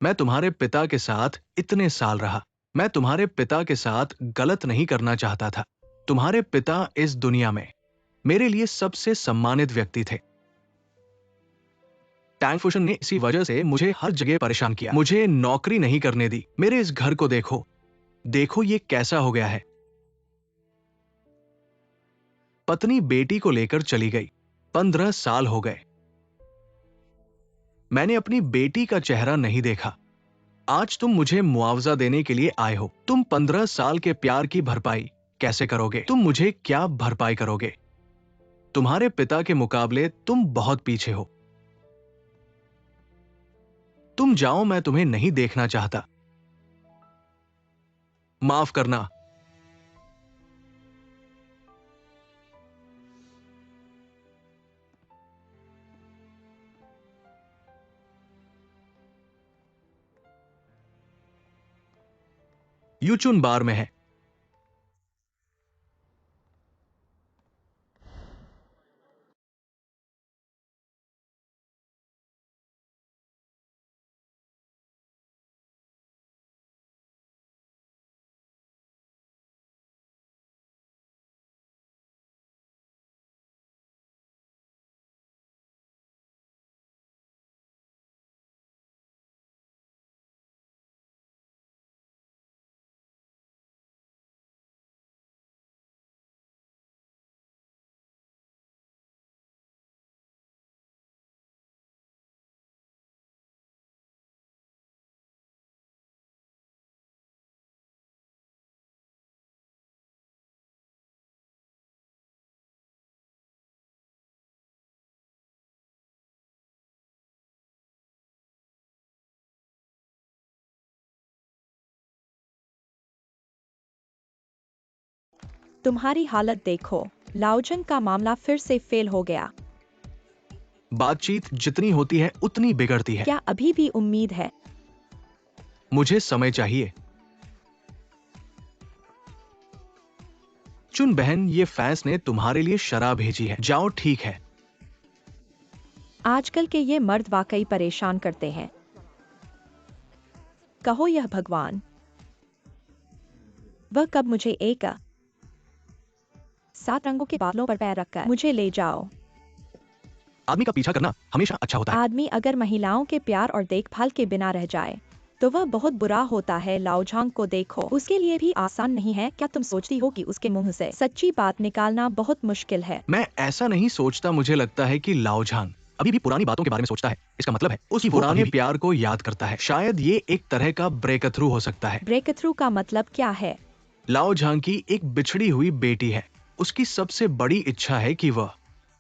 मैं तुम्हारे पिता के साथ इतने साल रहा। मैं तुम्हारे पिता के साथ गलत नहीं करना चाहता था। तुम्हारे पिता इस दुनिया में मेरे लिए सबसे सम्मानित व्यक्ति थे। टैंगफुशन ने इसी वजह से मुझे हर जगह परेशान किया, मुझे नौकरी नहीं करने दी। मेरे इस घर को देखो, देखो ये कैसा हो गया है। पत्नी बेटी को लेकर चली गई। 15 साल हो गए। मैंने अपनी बेटी का चेहरा नहीं देखा। आज तुम मुझे मुआवजा देने के लिए आए हो। तुम 15 साल के प्यार की भरपाई कैसे करोगे? तुम मुझे क्या भरपाई करोगे? तुम्हारे पिता के मुकाबले तुम बहुत पीछे हो। तुम जाओ, मैं तुम्हें नहीं देखना चाहता। माफ करना। यूचुन बार में है। तुम्हारी हालत देखो। लाओजन का मामला फिर से फेल हो गया। बातचीत जितनी होती है उतनी बिगड़ती है। क्या अभी भी उम्मीद है? मुझे समय चाहिए। चुन बहन, ये फैंस ने तुम्हारे लिए शराब भेजी है। जाओ, ठीक है। आजकल के ये मर्द वाकई परेशान करते हैं। कहो यह भगवान, वह कब मुझे एक 7 रंगों के बादलों पर पैर रखकर मुझे ले जाओ। आदमी का पीछा करना हमेशा अच्छा होता है। आदमी अगर महिलाओं के प्यार और देखभाल के बिना रह जाए तो वह बहुत बुरा होता है। लाओझांग को देखो, उसके लिए भी आसान नहीं है। क्या तुम सोचती हो कि उसके मुंह से सच्ची बात निकालना बहुत मुश्किल है? मैं ऐसा नहीं सोचता। मुझे लगता है कि लाओझांग अभी भी पुरानी बातों के बारे में सोचता है। इसका मतलब है उस पुराने प्यार को याद करता है। शायद ये एक तरह का ब्रेक थ्रू हो सकता है। ब्रेक थ्रू का मतलब क्या है? लाओझांग की एक बिछड़ी हुई बेटी है। उसकी सबसे बड़ी इच्छा है कि वह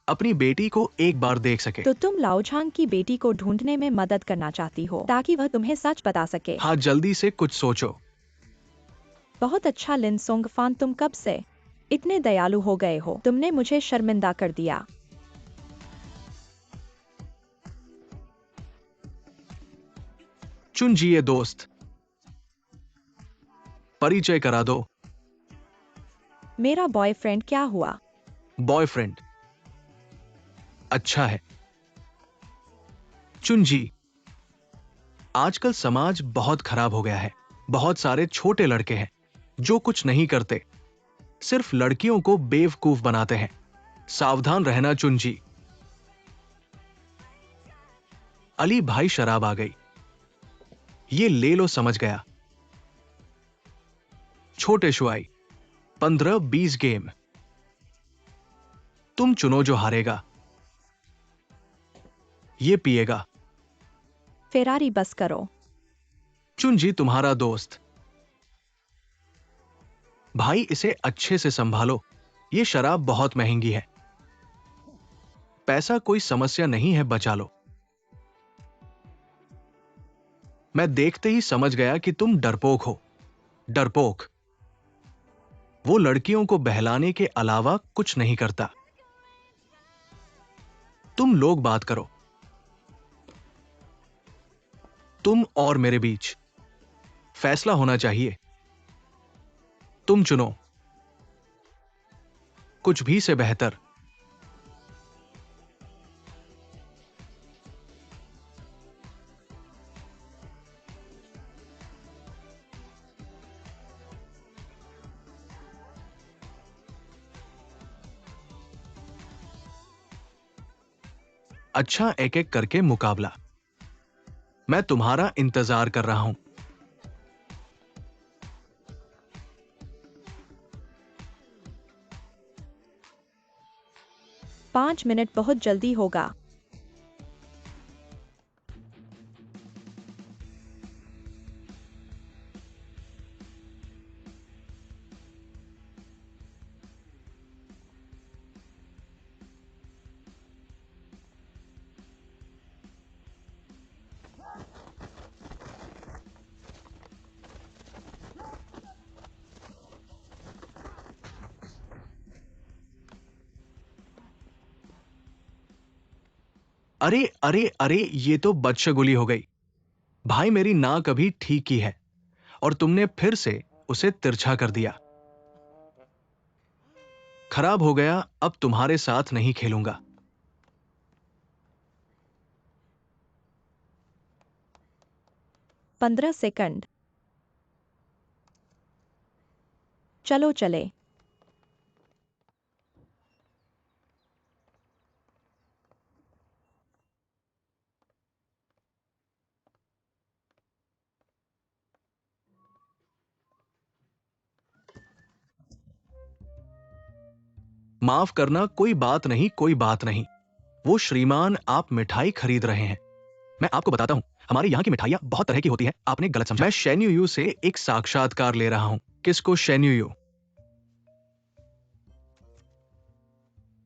अपनी बेटी को एक बार देख सके। तो तुम लाओझांग की बेटी को ढूंढने में मदद करना चाहती हो ताकि वह तुम्हें सच बता सके? हाँ, जल्दी से कुछ सोचो। बहुत अच्छा लिन सोंगफान, तुम कब से इतने दयालु हो गए हो? तुमने मुझे शर्मिंदा कर दिया। चुन जिए दोस्त, परिचय करा दो। मेरा बॉयफ्रेंड क्या हुआ? बॉयफ्रेंड अच्छा है। चुन जी, आजकल समाज बहुत खराब हो गया है। बहुत सारे छोटे लड़के हैं जो कुछ नहीं करते, सिर्फ लड़कियों को बेवकूफ बनाते हैं। सावधान रहना चुन जी। अली भाई शराब आ गई, ये ले लो, समझ गया। छोटे शुआई, 15-20 गेम, तुम चुनो जो हारेगा ये पिएगा। फेरारी बस करो। चुन जी तुम्हारा दोस्त। भाई इसे अच्छे से संभालो, ये शराब बहुत महंगी है। पैसा कोई समस्या नहीं है, बचा लो। मैं देखते ही समझ गया कि तुम डरपोक हो। डरपोक, वो लड़कियों को बहलाने के अलावा कुछ नहीं करता। तुम लोग बात करो, तुम और मेरे बीच फैसला होना चाहिए। तुम चुनो, कुछ भी से बेहतर। अच्छा, एक एक करके मुकाबला। मैं तुम्हारा इंतजार कर रहा हूं। 5 मिनट बहुत जल्दी होगा। अरे अरे अरे, ये तो बदशगुली हो गई। भाई मेरी नाक अभी ठीक ही है और तुमने फिर से उसे तिरछा कर दिया। खराब हो गया, अब तुम्हारे साथ नहीं खेलूंगा। 15 सेकंड। चलो चले। माफ करना, कोई बात नहीं, कोई बात नहीं। वो श्रीमान, आप मिठाई खरीद रहे हैं। मैं आपको बताता हूं, हमारे यहाँ की मिठाइयां बहुत तरह की होती हैं, आपने गलत समझा। मैं शेन्यू से एक साक्षात्कार ले रहा हूं। किसको शेन्यू?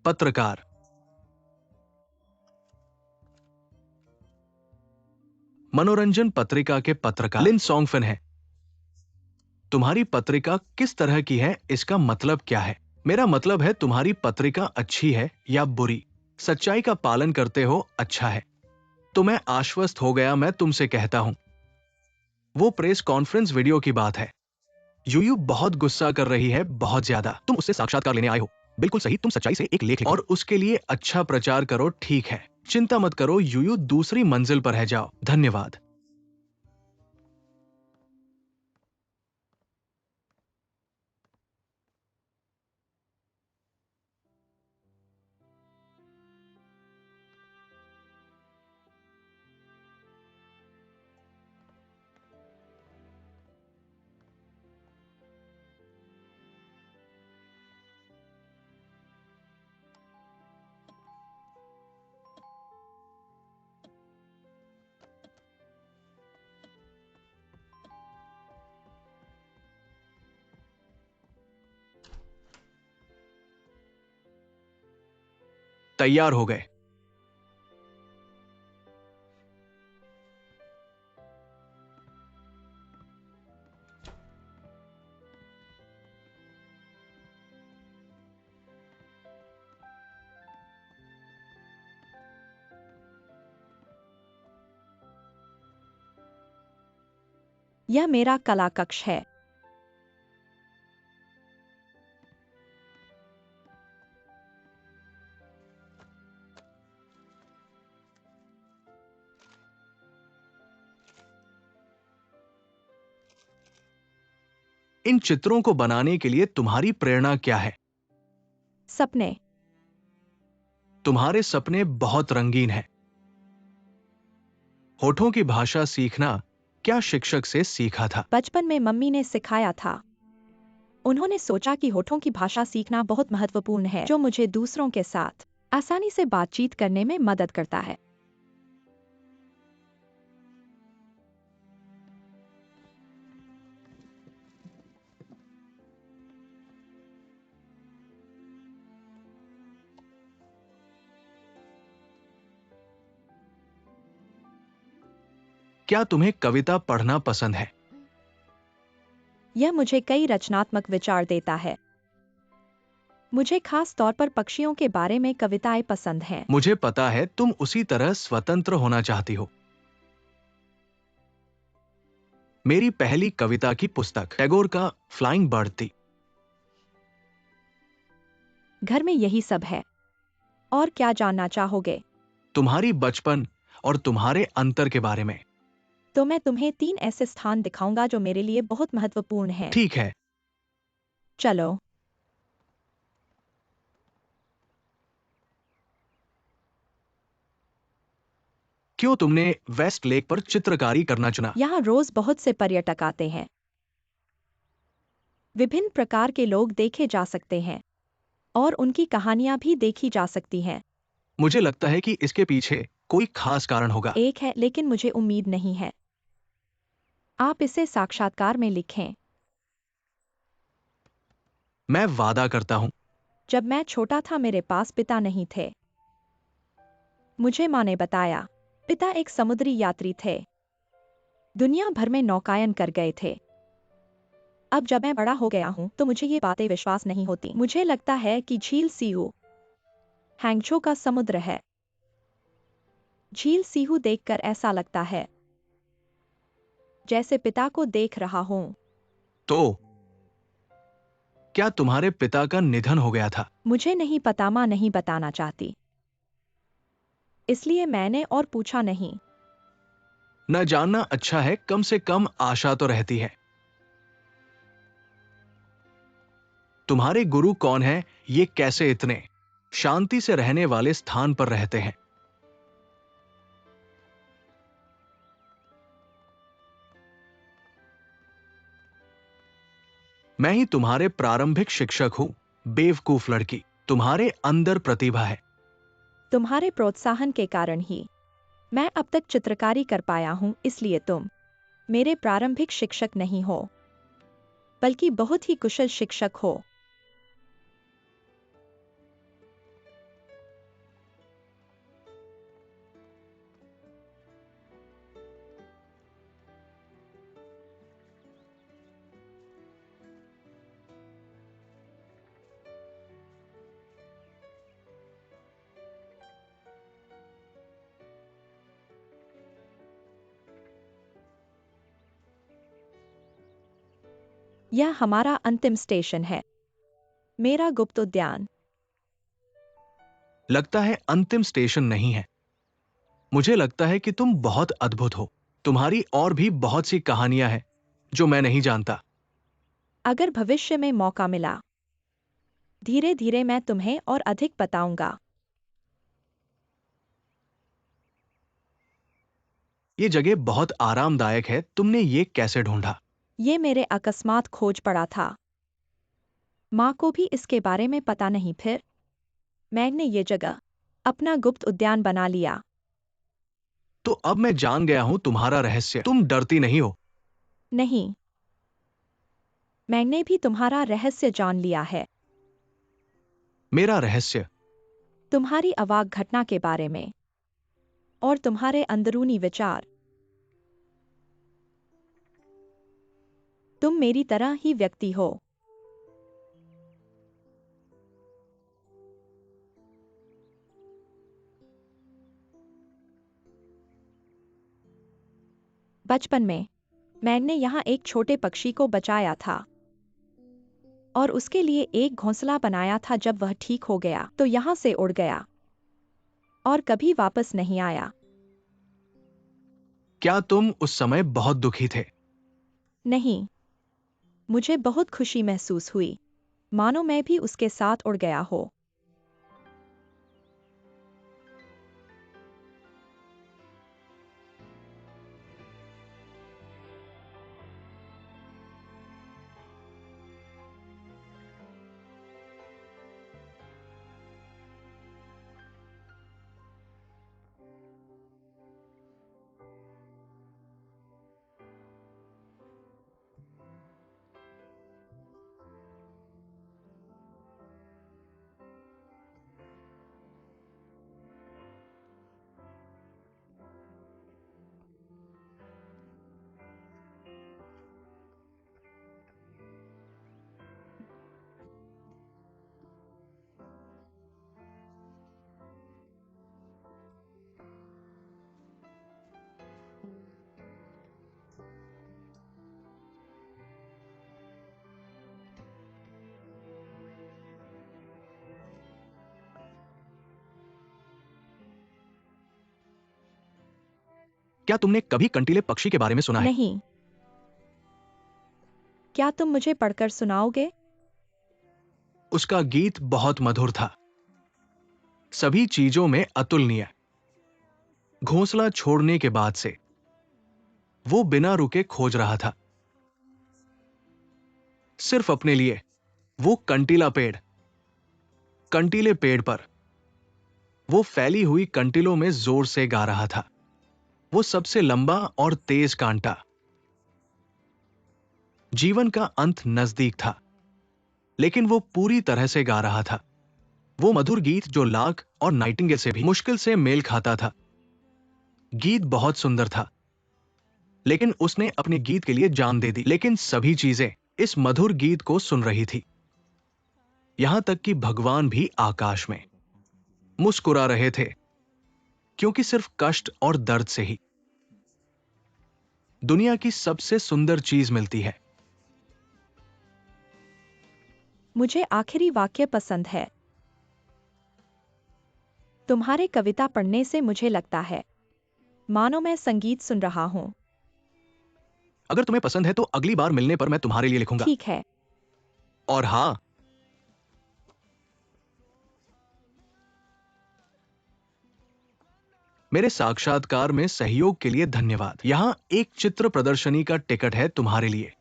पत्रकार। मनोरंजन पत्रिका के पत्रकार लिन सॉन्गफिन है। तुम्हारी पत्रिका किस तरह की है, इसका मतलब क्या है? मेरा मतलब है तुम्हारी पत्रिका अच्छी है या बुरी। सच्चाई का पालन करते हो, अच्छा है। तो मैं आश्वस्त हो गया। मैं तुमसे कहता हूं, वो प्रेस कॉन्फ्रेंस वीडियो की बात है। यूयू बहुत गुस्सा कर रही है, बहुत ज्यादा। तुम उससे साक्षात्कार लेने आए हो, बिल्कुल सही। तुम सच्चाई से एक लेख लिखो और उसके लिए अच्छा प्रचार करो, ठीक है। चिंता मत करो यूयू, दूसरी मंजिल पर है, जाओ। धन्यवाद। तैयार हो गए। यह मेरा कला कक्ष है। इन चित्रों को बनाने के लिए तुम्हारी प्रेरणा क्या है? सपने। तुम्हारे सपने बहुत रंगीन हैं। होठों की भाषा सीखना क्या शिक्षक से सीखा था? बचपन में मम्मी ने सिखाया था। उन्होंने सोचा कि होठों की भाषा सीखना बहुत महत्वपूर्ण है, जो मुझे दूसरों के साथ आसानी से बातचीत करने में मदद करता है। क्या तुम्हें कविता पढ़ना पसंद है? यह मुझे कई रचनात्मक विचार देता है। मुझे खास तौर पर पक्षियों के बारे में कविताएं पसंद हैं। मुझे पता है तुम उसी तरह स्वतंत्र होना चाहती हो। मेरी पहली कविता की पुस्तक टैगोर का फ्लाइंग बर्ड थी। घर में यही सब है। और क्या जानना चाहोगे? तुम्हारी बचपन और तुम्हारे अंतर के बारे में। तो मैं तुम्हें 3 ऐसे स्थान दिखाऊंगा जो मेरे लिए बहुत महत्वपूर्ण हैं। ठीक है। चलो। क्यों तुमने वेस्ट लेक पर चित्रकारी करना चुना? यहाँ रोज बहुत से पर्यटक आते हैं। विभिन्न प्रकार के लोग देखे जा सकते हैं और उनकी कहानियां भी देखी जा सकती हैं। मुझे लगता है कि इसके पीछे कोई खास कारण होगा। एक है, लेकिन मुझे उम्मीद नहीं है। आप इसे साक्षात्कार में लिखें। मैं वादा करता हूं। जब मैं छोटा था मेरे पास पिता नहीं थे। मुझे माँ ने बताया। पिता एक समुद्री यात्री थे। दुनिया भर में नौकायन कर गए थे। अब जब मैं बड़ा हो गया हूं तो मुझे ये बातें विश्वास नहीं होती। मुझे लगता है कि झील सीहू हैंगझो का समुद्र है। झील सीहू देखकर ऐसा लगता है जैसे पिता को देख रहा हूं। तो क्या तुम्हारे पिता का निधन हो गया था? मुझे नहीं पता, माँ नहीं बताना चाहती, इसलिए मैंने और पूछा नहीं। न जानना अच्छा है, कम से कम आशा तो रहती है। तुम्हारे गुरु कौन है? ये कैसे इतने शांति से रहने वाले स्थान पर रहते हैं? मैं ही तुम्हारे प्रारंभिक शिक्षक हूं। बेवकूफ लड़की, तुम्हारे अंदर प्रतिभा है। तुम्हारे प्रोत्साहन के कारण ही मैं अब तक चित्रकारी कर पाया हूं, इसलिए तुम मेरे प्रारंभिक शिक्षक नहीं हो, बल्कि बहुत ही कुशल शिक्षक हो। यह हमारा अंतिम स्टेशन है, मेरा गुप्त उद्यान। लगता है अंतिम स्टेशन नहीं है। मुझे लगता है कि तुम बहुत अद्भुत हो। तुम्हारी और भी बहुत सी कहानियां हैं जो मैं नहीं जानता। अगर भविष्य में मौका मिला, धीरे धीरे मैं तुम्हें और अधिक बताऊंगा। ये जगह बहुत आरामदायक है। तुमने ये कैसे ढूंढा? ये मेरे अकस्मात खोज पड़ा था। माँ को भी इसके बारे में पता नहीं, फिर मैंने ये जगह अपना गुप्त उद्यान बना लिया। तो अब मैं जान गया हूं तुम्हारा रहस्य। तुम डरती नहीं हो। नहीं, मैंने भी तुम्हारा रहस्य जान लिया है। मेरा रहस्य? तुम्हारी अवाक घटना के बारे में और तुम्हारे अंदरूनी विचार। तुम मेरी तरह ही व्यक्ति हो। बचपन में मैंने यहाँ एक छोटे पक्षी को बचाया था और उसके लिए एक घोंसला बनाया था। जब वह ठीक हो गया तो यहाँ से उड़ गया और कभी वापस नहीं आया। क्या तुम उस समय बहुत दुखी थे? नहीं, मुझे बहुत खुशी महसूस हुई, मानो मैं भी उसके साथ उड़ गया हो। क्या तुमने कभी कंटीले पक्षी के बारे में सुना है? नहीं। क्या तुम मुझे पढ़कर सुनाओगे? उसका गीत बहुत मधुर था, सभी चीजों में अतुलनीय। घोंसला छोड़ने के बाद से वो बिना रुके खोज रहा था, सिर्फ अपने लिए। वो कंटीले पेड़ पर वो फैली हुई कंटीलों में जोर से गा रहा था। वो सबसे लंबा और तेज कांटा। जीवन का अंत नजदीक था, लेकिन वो पूरी तरह से गा रहा था। वो मधुर गीत जो लार्क और नाइटिंगेल से भी मुश्किल से मेल खाता था। गीत बहुत सुंदर था, लेकिन उसने अपने गीत के लिए जान दे दी। लेकिन सभी चीजें इस मधुर गीत को सुन रही थी, यहां तक कि भगवान भी आकाश में मुस्कुरा रहे थे, क्योंकि सिर्फ कष्ट और दर्द से ही दुनिया की सबसे सुंदर चीज मिलती है। मुझे आखिरी वाक्य पसंद है। तुम्हारे कविता पढ़ने से मुझे लगता है मानो मैं संगीत सुन रहा हूं। अगर तुम्हें पसंद है तो अगली बार मिलने पर मैं तुम्हारे लिए लिखूंगा। ठीक है। और हाँ, मेरे साक्षात्कार में सहयोग के लिए धन्यवाद। यहां एक चित्र प्रदर्शनी का टिकट है तुम्हारे लिए।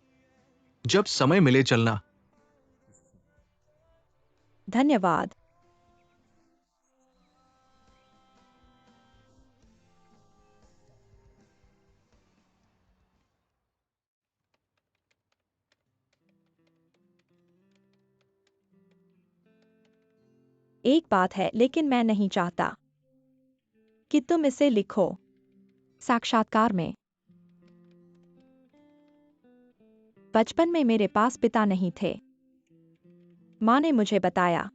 जब समय मिले चलना। धन्यवाद। एक बात है, लेकिन मैं नहीं चाहता कि तुम इसे लिखो। साक्षात्कार में। बचपन में मेरे पास पिता नहीं थे। माँ ने मुझे बताया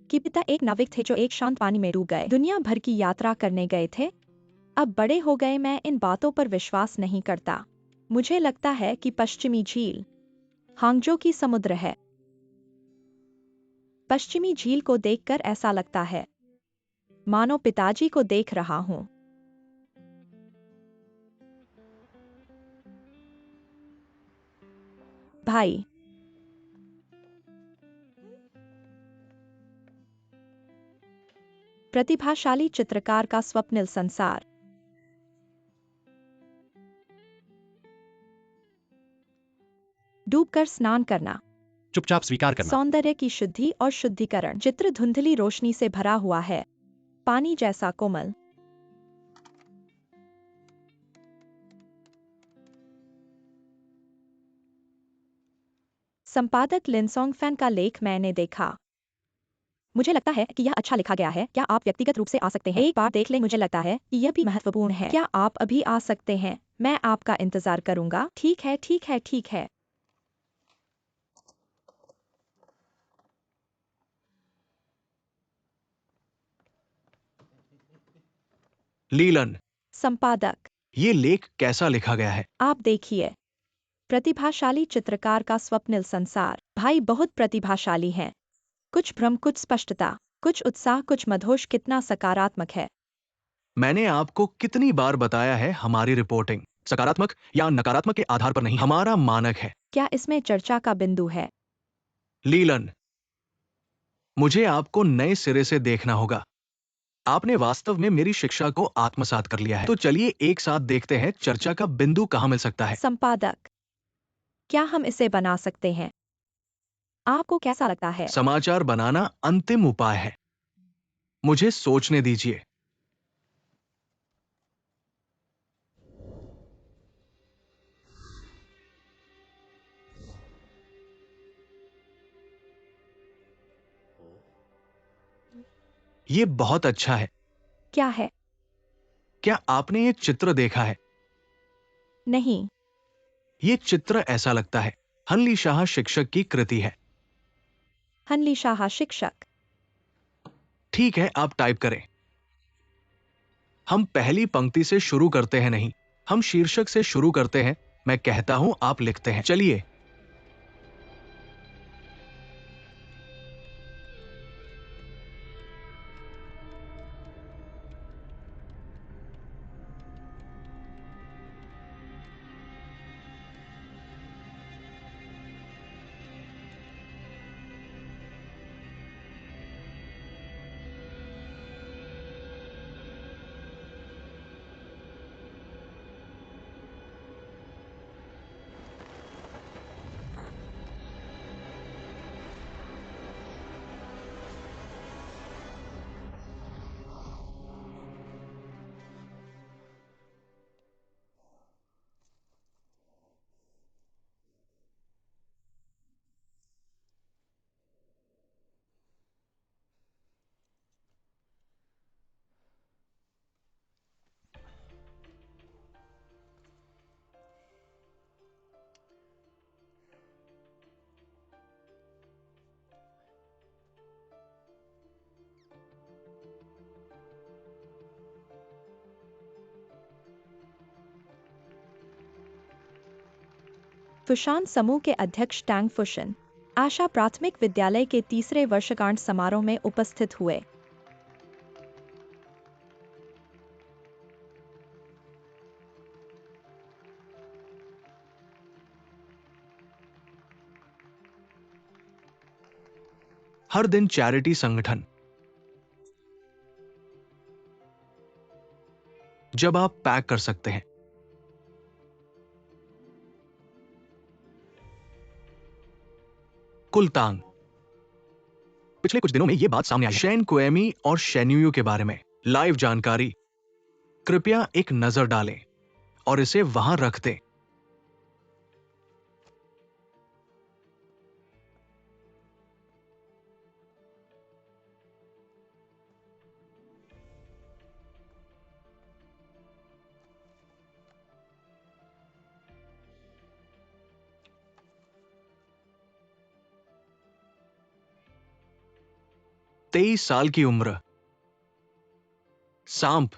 कि पिता एक नाविक थे जो एक शांत पानी में डूब गए, दुनिया भर की यात्रा करने गए थे। अब बड़े हो गए मैं इन बातों पर विश्वास नहीं करता। मुझे लगता है कि पश्चिमी झील हांगजो की समुद्र है। पश्चिमी झील को देखकर ऐसा लगता है मानो पिताजी को देख रहा हूं। भाई। प्रतिभाशाली चित्रकार का स्वप्निल संसार। डूबकर स्नान करना। चुपचाप स्वीकार करना। सौंदर्य की शुद्धि और शुद्धिकरण। चित्र धुंधली रोशनी से भरा हुआ है, पानी जैसा कोमल। संपादक लिनसोंग फैन का लेख मैंने देखा। मुझे लगता है कि यह अच्छा लिखा गया है। क्या आप व्यक्तिगत रूप से आ सकते हैं? एक बार देख लें। मुझे लगता है कि यह भी महत्वपूर्ण है। क्या आप अभी आ सकते हैं? मैं आपका इंतजार करूंगा। ठीक है, ठीक है, ठीक है। लीलन, संपादक। ये लेख कैसा लिखा गया है? आप देखिए। प्रतिभाशाली चित्रकार का स्वप्निल संसार। भाई बहुत प्रतिभाशाली हैं। कुछ भ्रम, कुछ स्पष्टता, कुछ उत्साह, कुछ मधोश। कितना सकारात्मक है। मैंने आपको कितनी बार बताया है, हमारी रिपोर्टिंग सकारात्मक या नकारात्मक के आधार पर नहीं, हमारा मानक है। क्या इसमें चर्चा का बिंदु है? लीलन, मुझे आपको नए सिरे से देखना होगा। आपने वास्तव में मेरी शिक्षा को आत्मसात कर लिया है। तो चलिए एक साथ देखते हैं चर्चा का बिंदु कहां मिल सकता है। संपादक। क्या हम इसे बना सकते हैं? आपको कैसा लगता है? समाचार बनाना अंतिम उपाय है। मुझे सोचने दीजिए। ये बहुत अच्छा है। क्या है? क्या आपने ये चित्र देखा है? नहीं। ये चित्र ऐसा लगता है हनली शाह शिक्षक की कृति है। हनली शाह शिक्षक। ठीक है, आप टाइप करें। हम पहली पंक्ति से शुरू करते हैं नहीं, हम शीर्षक से शुरू करते हैं। मैं कहता हूं, आप लिखते हैं। चलिए। फुशान समूह के अध्यक्ष टैंग फुशन आशा प्राथमिक विद्यालय के तीसरे वर्षगांठ समारोह में उपस्थित हुए। हर दिन चैरिटी संगठन। जब आप पैक कर सकते हैं। कुलतांग। पिछले कुछ दिनों में यह बात सामने आई है शेन कोएमी और शेन्युयू के बारे में। लाइव जानकारी। कृपया एक नजर डालें और इसे वहां रख दें। तेईस साल की उम्र। सांप।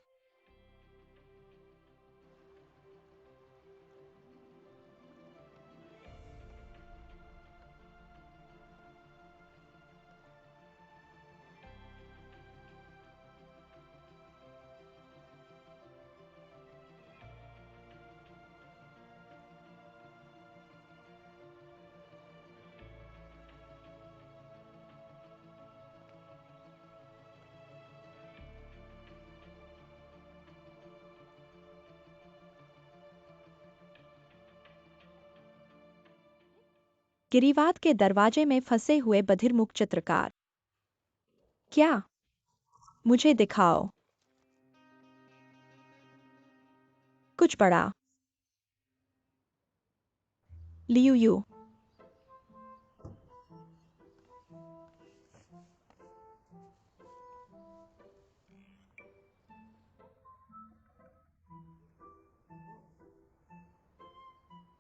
गिरिवाद के दरवाजे में फंसे हुए बधिरमुख चित्रकार। क्या? मुझे दिखाओ। कुछ बड़ा। Liu you.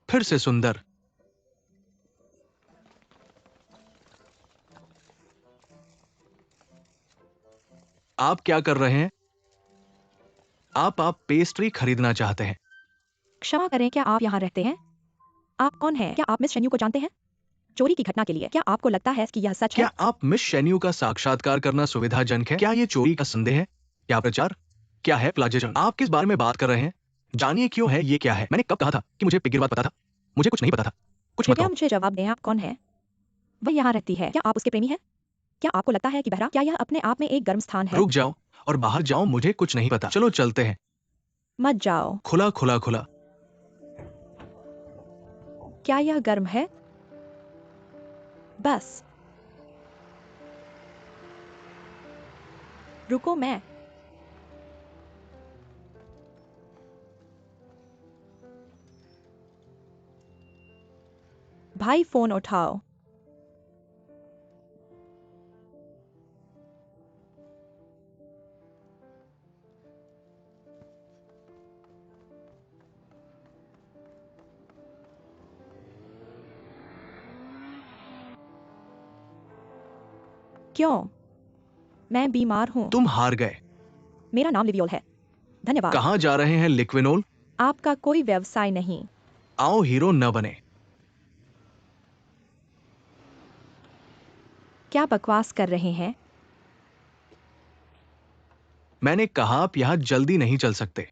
फिर से सुंदर। आप क्या कर रहे हैं? आप पेस्ट्री खरीदना चाहते हैं। क्षमा करें, क्या आप यहाँ रहते हैं? आप कौन हैं? क्या आप मिस शेन्यू को जानते हैं? चोरी की घटना के लिए क्या आपको लगता है कि यह सच है? क्या आप मिस शेन्यू का साक्षात्कार करना सुविधाजनक है? क्या ये चोरी का संदेह है? क्या प्रचार? क्या है प्लाजियरिज्म? आप किस बारे में बात कर रहे हैं? जानिए क्यों है ये क्या है? मैंने कब कहा था कि मुझे पिग्गी बात पता था? मुझे कुछ नहीं पता था। कुछ मत कृपया कहो। मुझे जवाब दें, आप कौन हैं? वह यहाँ रहती है। क्या आप उसके प्रेमी हैं? क्या आपको लगता है कि बहरा? क्या यह अपने आप में एक गर्म स्थान है? रुक जाओ और बाहर जाओ, मुझे कुछ नहीं पता। चलो चलते हैं। मत जाओ। खुला खुला खुला। क्या यह गर्म है? बस रुको, मैं भाई फोन उठाओ। क्यों? मैं बीमार हूँ। तुम हार गए। मेरा नाम लिवियोल है। धन्यवाद। कहाँ जा रहे हैं लिक्विनोल? आपका कोई व्यवसाय नहीं। आओ हीरो न बने। क्या बकवास कर रहे हैं? मैंने कहा आप यहाँ जल्दी नहीं चल सकते।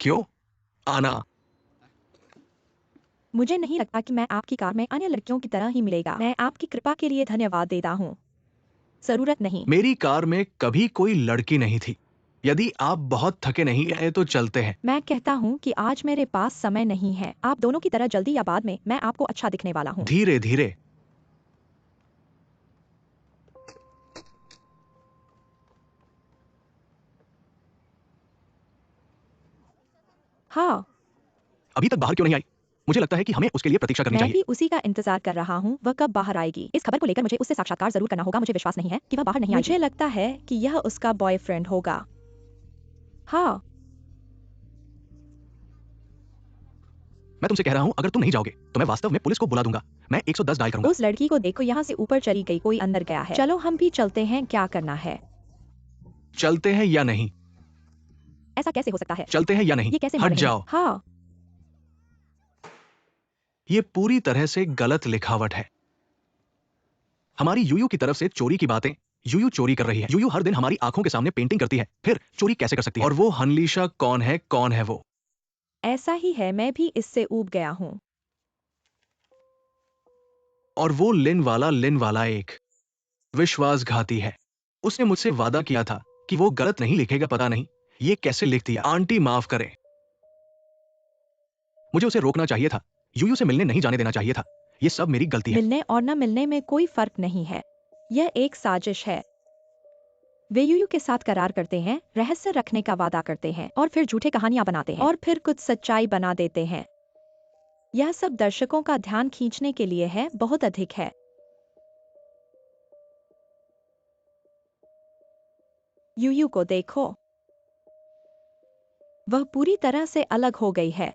क्यों? आना। मुझे नहीं लगता कि मैं आपकी कार में अन्य लड़कियों की तरह ही मिलेगा। मैं आपकी कृपा के लिए धन्यवाद देता हूँ। जरूरत नहीं। मेरी कार में कभी कोई लड़की नहीं थी। यदि आप बहुत थके नहीं हैं तो चलते हैं। मैं कहता हूँ कि आज मेरे पास समय नहीं है। आप दोनों की तरह जल्दी या बाद में मैं आपको अच्छा दिखने वाला हूँ। धीरे धीरे। हाँ, अभी तक बाहर क्यों नहीं आई? मुझे लगता है कि हमें उसके लिए प्रतीक्षा करनी मैं चाहिए। भी उसी का इंतजार कर रहा हूँ। वह कब बाहर आएगी? इस खबर को लेकर मुझे उससे साक्षात्कार जरूर करना होगा। मुझे विश्वास नहीं है कि वह बाहर नहीं आएगी। मुझे लगता है कि यह उसका बॉयफ्रेंड होगा। हाँ, मैं तुमसे कह रहा हूँ, अगर तुम नहीं जाओगे तो मैं वास्तव में पुलिस को बुला दूंगा। मैं 110 डायल करूंगा। उस लड़की को देखो, यहाँ से ऊपर चली गई। कोई अंदर गया है। चलो हम भी चलते हैं। क्या करना है? चलते हैं या नहीं? ऐसा कैसे हो सकता है? चलते हैं या नहीं? ये कैसे मान हट रहे हैं? जाओ। हाँ, ये पूरी तरह से गलत लिखावट है। हमारी यूयू की तरफ से चोरी की बातें। यूयू चोरी कर रही है। यूयू हर दिन हमारी आंखों के सामने पेंटिंग करती है, फिर चोरी कैसे कर सकती है? और वो हनलीशा कौन है? कौन है वो? ऐसा ही है, मैं भी इससे ऊब गया हूँ। और वो लिन वाला एक विश्वासघाती है। उसने मुझसे वादा किया था कि वो गलत नहीं लिखेगा। पता नहीं ये कैसे लिख दिया। आंटी माफ करें, मुझे उसे रोकना चाहिए था। यूयू से मिलने नहीं जाने देना चाहिए था। ये सब मेरी गलती है। मिलने और न मिलने में कोई फर्क नहीं है। यह एक साजिश है। वे यूयू के साथ करार करते हैं, रहस्य रखने का वादा करते हैं और फिर झूठे कहानियां बनाते हैं और फिर कुछ सच्चाई बना देते हैं। यह सब दर्शकों का ध्यान खींचने के लिए है, बहुत अधिक है। यूयू को देखो, वह पूरी तरह से अलग हो गई है।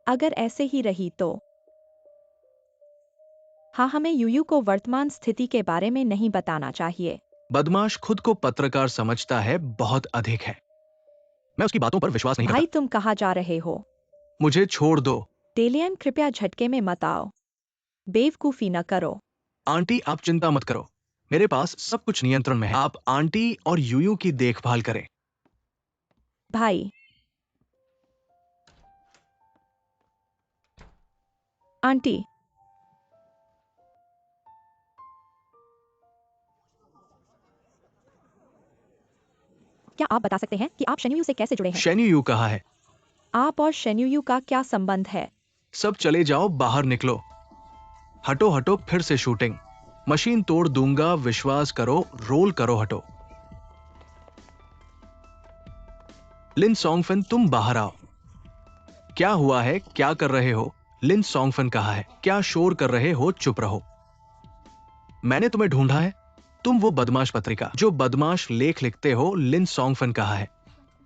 अगर ऐसे ही रही तो हाँ, हमें यूयू को वर्तमान स्थिति के बारे में नहीं बताना चाहिए। बदमाश खुद को पत्रकार समझता है, बहुत अधिक है। मैं उसकी बातों पर विश्वास नहीं भाई, करता। तुम कहाँ जा रहे हो? मुझे छोड़ दो। डेलियन, कृपया झटके में मत आओ। बेवकूफी न करो। आंटी आप चिंता मत करो, मेरे पास सब कुछ नियंत्रण में है। आप आंटी और यूयू की देखभाल करें। भाई, आंटी, क्या आप बता सकते हैं कि आप शेन्यू से कैसे जुड़े हैं? शेन्यू कहा है? आप और शेन्यू का क्या संबंध है? सब चले जाओ, बाहर निकलो। हटो हटो, फिर से शूटिंग। मशीन तोड़ दूंगा, विश्वास करो। रोल करो, हटो। लिन सॉन्गफिन, तुम बाहर आओ। क्या हुआ है? क्या कर रहे हो? लिन सॉन्गफिन कहा है। क्या शोर कर रहे हो? चुप रहो। मैंने तुम्हें ढूंढा है। तुम वो बदमाश पत्रिका जो बदमाश लेख लिखते हो। लिन सॉन्गफिन कहा है।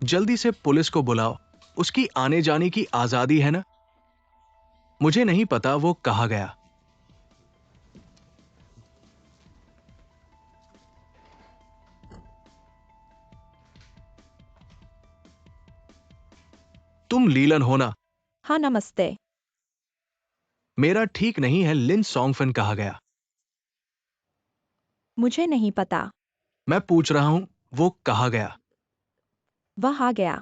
जल्दी से पुलिस को बुलाओ। उसकी आने जाने की आजादी है ना? मुझे नहीं पता वो कहाँ गया। तुम लीलन हो ना? हाँ, नमस्ते। मेरा ठीक नहीं है। लिन सॉन्गफिन कहा गया। मुझे नहीं पता। मैं पूछ रहा हूं, वो कहा गया? वह आ गया।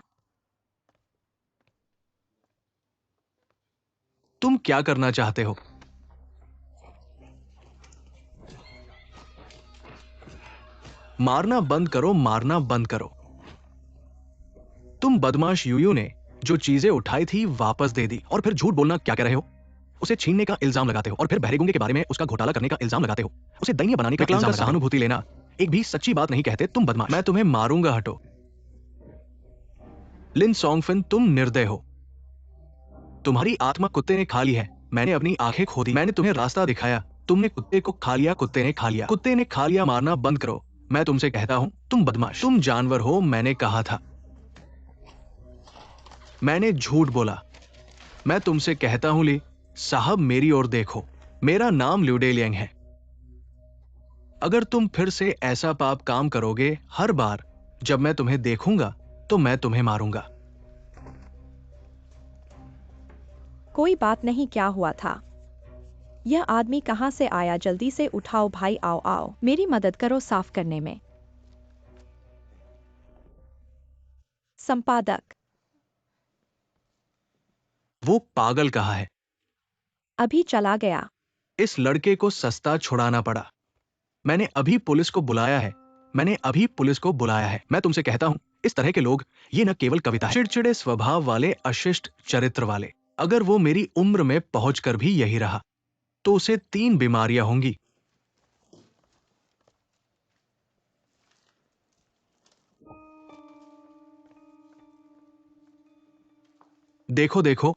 तुम क्या करना चाहते हो? मारना बंद करो, मारना बंद करो। तुम बदमाश यूयू ने जो चीजें उठाई थी वापस दे दी और फिर झूठ बोलना क्या कह रहे हो? उसे छीनने का इल्जाम लगाते हो और फिर बहरे गूंगे के बारे में उसका घोटाला करने का इल्जाम लगाते हो। उसे दयनीय बनाने का इल्जाम लगाते हो। सहानुभूति लेना, एक भी सच्ची बात नहीं कहते। तुम बदमाश। मैं तुम्हें मारूंगा, हटो। लिन सॉन्गफिन, तुम निर्दय हो। तुम्हारी आत्मा कुत्ते ने खा ली है। मैंने अपनी आंखें खो दी। मैंने तुम्हें रास्ता दिखाया, तुमने कुत्ते को खा लिया। कुत्ते ने खा लिया, कुत्ते ने खा लिया। मारना बंद करो। मैं तुमसे कहता हूं, तुम बदमाश, तुम जानवर हो। मैंने कहा था। मैंने झूठ बोला। मैं तुमसे कहता हूं, ली साहब, मेरी ओर देखो। मेरा नाम ल्यूडेलियंग है। अगर तुम फिर से ऐसा पाप काम करोगे, हर बार जब मैं तुम्हें देखूंगा तो मैं तुम्हें मारूंगा। कोई बात नहीं, क्या हुआ था? यह आदमी कहाँ से आया? जल्दी से उठाओ भाई, आओ आओ, मेरी मदद करो साफ करने में। संपादक, वो पागल कहा है। अभी चला गया। इस लड़के को सस्ता छुड़ाना पड़ा। मैंने अभी पुलिस को बुलाया है। मैंने अभी पुलिस को बुलाया है। मैं तुमसे कहता हूं, इस तरह के लोग, ये न केवल कविता है। चिड़चिड़े स्वभाव वाले, अशिष्ट चरित्र वाले। अगर वो मेरी उम्र में पहुंचकर भी यही रहा तो उसे 3 बीमारियां होंगी। देखो देखो,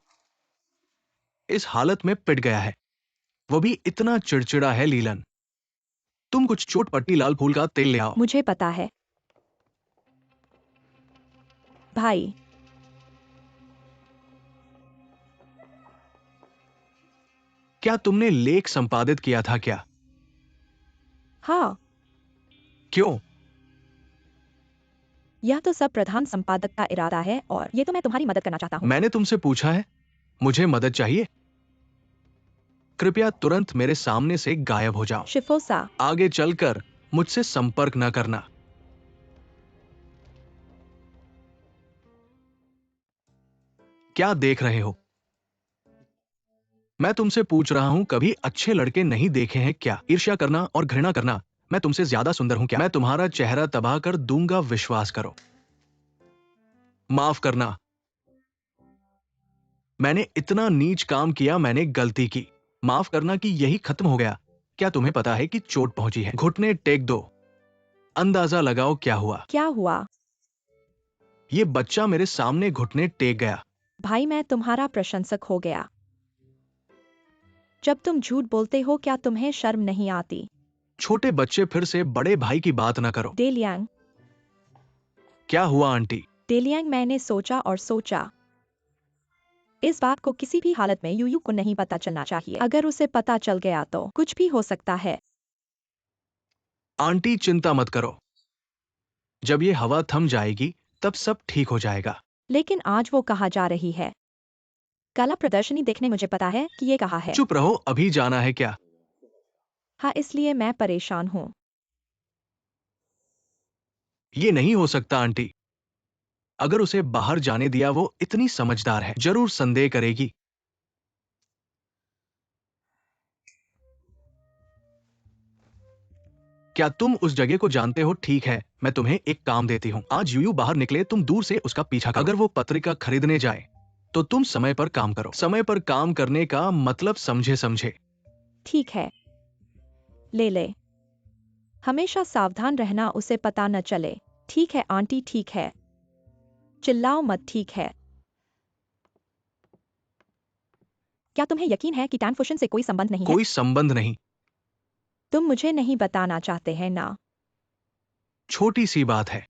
इस हालत में पिट गया है। वो भी इतना चिड़चिड़ा है। लीलन, तुम कुछ चोट पट्टी, लाल फूल का तेल ले आओ। मुझे पता है भाई। क्या तुमने लेख संपादित किया था क्या? हाँ, क्यों? यह तो सब प्रधान संपादक का इरादा है और ये तो मैं तुम्हारी मदद करना चाहता हूँ। मैंने तुमसे पूछा है, मुझे मदद चाहिए। कृपया तुरंत मेरे सामने से गायब हो जाओ। शिफोसा। आगे चलकर मुझसे संपर्क न करना। क्या देख रहे हो? मैं तुमसे पूछ रहा हूं, कभी अच्छे लड़के नहीं देखे हैं क्या? ईर्ष्या करना और घृणा करना। मैं तुमसे ज्यादा सुंदर हूं क्या? मैं तुम्हारा चेहरा तबाह कर दूंगा, विश्वास करो। माफ करना, मैंने इतना नीच काम किया, मैंने गलती की। माफ करना कि यही खत्म हो गया। क्या तुम्हें पता है कि चोट पहुंची है? घुटने टेक दो, अंदाजा लगाओ क्या हुआ। क्या हुआ? ये बच्चा मेरे सामने घुटने टेक गया। भाई, मैं तुम्हारा प्रशंसक हो गया। जब तुम झूठ बोलते हो, क्या तुम्हें शर्म नहीं आती? छोटे बच्चे फिर से बड़े भाई की बात ना करो। डेलियांग। क्या हुआ आंटी? डेलियांग, मैंने सोचा और सोचा। इस बात को किसी भी हालत में यूयू को नहीं पता चलना चाहिए। अगर उसे पता चल गया तो कुछ भी हो सकता है। आंटी चिंता मत करो, जब ये हवा थम जाएगी तब सब ठीक हो जाएगा। लेकिन आज वो कहाँ जा रही है? कला प्रदर्शनी देखने, मुझे पता है कि ये कहाँ है। चुप रहो, अभी जाना है क्या? हाँ, इसलिए मैं परेशान हूँ। ये नहीं हो सकता आंटी। अगर उसे बाहर जाने दिया, वो इतनी समझदार है, जरूर संदेह करेगी। क्या तुम उस जगह को जानते हो? ठीक है, मैं तुम्हें एक काम देती हूँ। आज यूयू बाहर निकले, तुम दूर से उसका पीछा करो। अगर वो पत्रिका खरीदने जाए तो तुम समय पर काम करो। समय पर काम करने का मतलब समझे समझे। ठीक है, ले ले। हमेशा सावधान रहना, उसे पता न चले। ठीक है आंटी, ठीक है। चिल्लाओ मत, ठीक है। क्या तुम्हें यकीन है कि टैनफुशन से कोई संबंध नहीं है? कोई संबंध नहीं, तुम मुझे नहीं बताना चाहते हैं ना? छोटी सी बात है।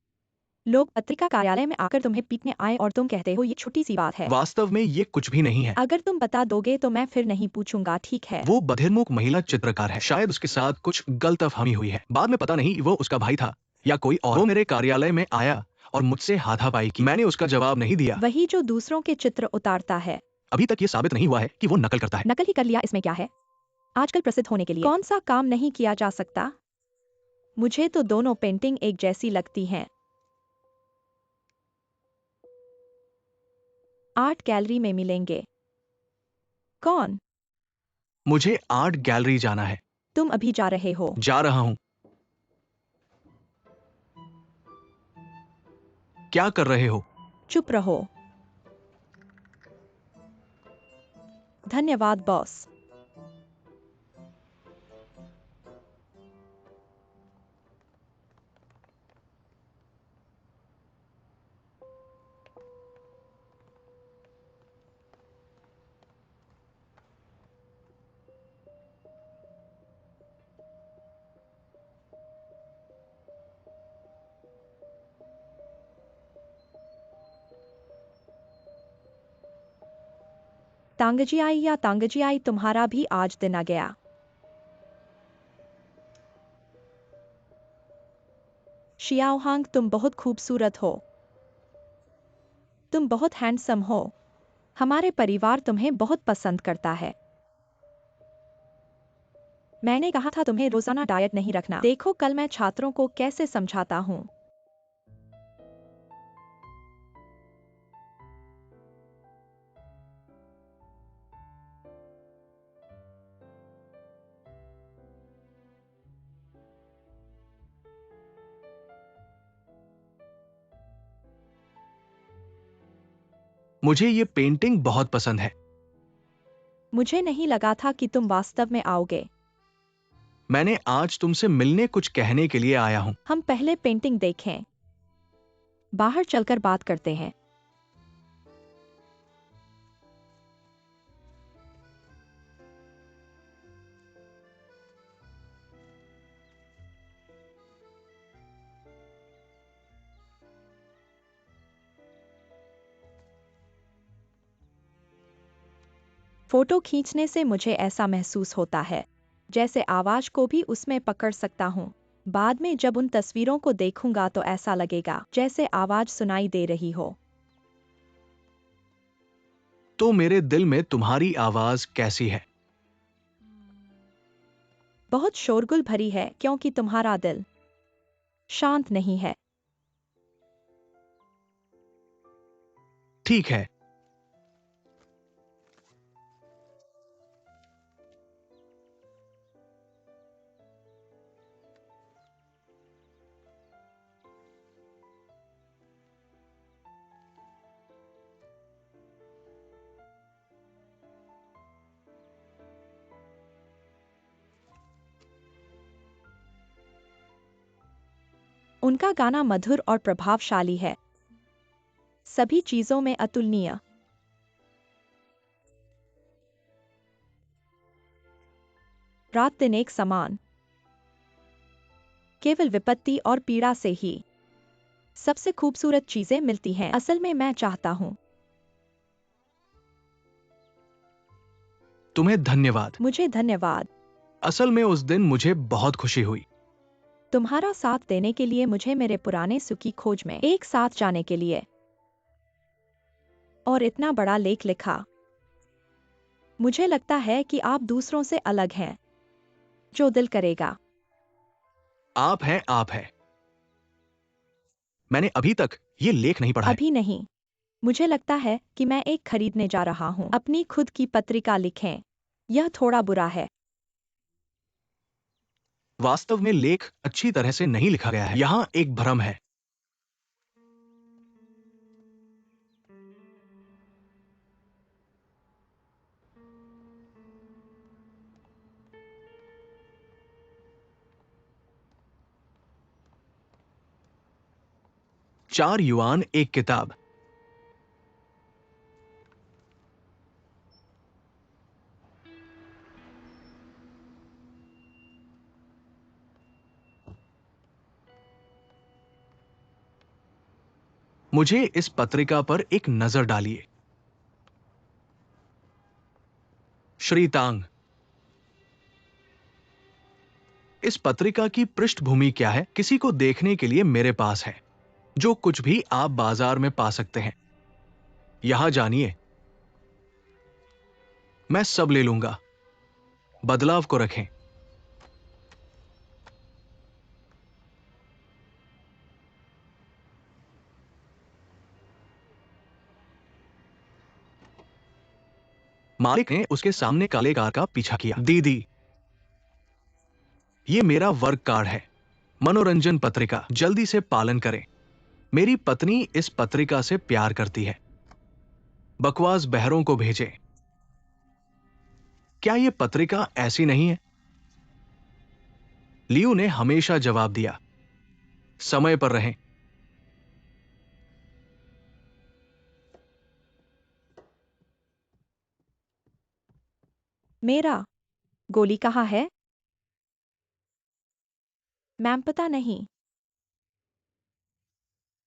लोग पत्रिका कार्यालय में आकर तुम्हें पीटने आए और तुम कहते हो ये छोटी सी बात है। वास्तव में ये कुछ भी नहीं है। अगर तुम बता दोगे तो मैं फिर नहीं पूछूंगा, ठीक है? वो बधिरमुख महिला चित्रकार है, शायद उसके साथ कुछ गलतफहमी हुई है। बाद में पता नहीं वो उसका भाई था या कोई और। वो मेरे कार्यालय में आया और मुझसे हाथापाई की। मैंने उसका जवाब नहीं दिया। वही जो दूसरों के चित्र उतारता है। अभी तक ये साबित नहीं हुआ है कि वो नकल करता है। नकल ही कर लिया, इसमें क्या है? आजकल प्रसिद्ध होने के लिए कौन सा काम नहीं किया जा सकता? मुझे तो दोनों पेंटिंग एक जैसी लगती हैं। आर्ट गैलरी में मिलेंगे। कौन? मुझे आर्ट गैलरी जाना है। तुम अभी जा रहे हो? जा रहा हूं। क्या कर रहे हो? चुप रहो। धन्यवाद बॉस। तांगजियाई या तांगजियाई, तुम्हारा भी आज दिन आ गया। शियाओहांग, तुम बहुत खूबसूरत हो। तुम बहुत हैंडसम हो। हमारे परिवार तुम्हें बहुत पसंद करता है। मैंने कहा था तुम्हें रोजाना डाइट नहीं रखना। देखो कल मैं छात्रों को कैसे समझाता हूँ। मुझे ये पेंटिंग बहुत पसंद है। मुझे नहीं लगा था कि तुम वास्तव में आओगे। मैंने आज तुमसे मिलने, कुछ कहने के लिए आया हूं। हम पहले पेंटिंग देखें। बाहर चलकर बात करते हैं। फोटो खींचने से मुझे ऐसा महसूस होता है जैसे आवाज को भी उसमें पकड़ सकता हूँ। बाद में जब उन तस्वीरों को देखूंगा तो ऐसा लगेगा जैसे आवाज सुनाई दे रही हो। तो मेरे दिल में तुम्हारी आवाज कैसी है? बहुत शोरगुल भरी है क्योंकि तुम्हारा दिल शांत नहीं है। ठीक है। उनका गाना मधुर और प्रभावशाली है, सभी चीजों में अतुलनीय। रात दिन एक समान, केवल विपत्ति और पीड़ा से ही सबसे खूबसूरत चीजें मिलती हैं। असल में मैं चाहता हूँ। तुम्हें धन्यवाद। मुझे धन्यवाद। असल में उस दिन मुझे बहुत खुशी हुई। तुम्हारा साथ देने के लिए, मुझे मेरे पुराने सुख की खोज में एक साथ जाने के लिए, और इतना बड़ा लेख लिखा। मुझे लगता है कि आप दूसरों से अलग हैं, जो दिल करेगा। आप हैं, आप हैं। मैंने अभी तक ये लेख नहीं पढ़ा है। अभी नहीं। मुझे लगता है कि मैं एक खरीदने जा रहा हूँ। अपनी खुद की पत्रिका लिखें। यह थोड़ा बुरा है। वास्तव में लेख अच्छी तरह से नहीं लिखा गया है। यहाँ एक भ्रम है। चार युआन एक किताब। मुझे इस पत्रिका पर एक नजर डालिए। श्री तांग, इस पत्रिका की पृष्ठभूमि क्या है? किसी को देखने के लिए मेरे पास है जो कुछ भी आप बाजार में पा सकते हैं। यहां जानिए, मैं सब ले लूंगा। बदलाव को रखें। मालिक ने उसके सामने काले कार का पीछा किया। दीदी, ये मेरा वर्क कार्ड है। मनोरंजन पत्रिका, जल्दी से पालन करें। मेरी पत्नी इस पत्रिका से प्यार करती है। बकवास बहरों को भेजें। क्या यह पत्रिका ऐसी नहीं है? लियू ने हमेशा जवाब दिया, समय पर रहें। मेरा गोली कहाँ है? मैम, पता नहीं।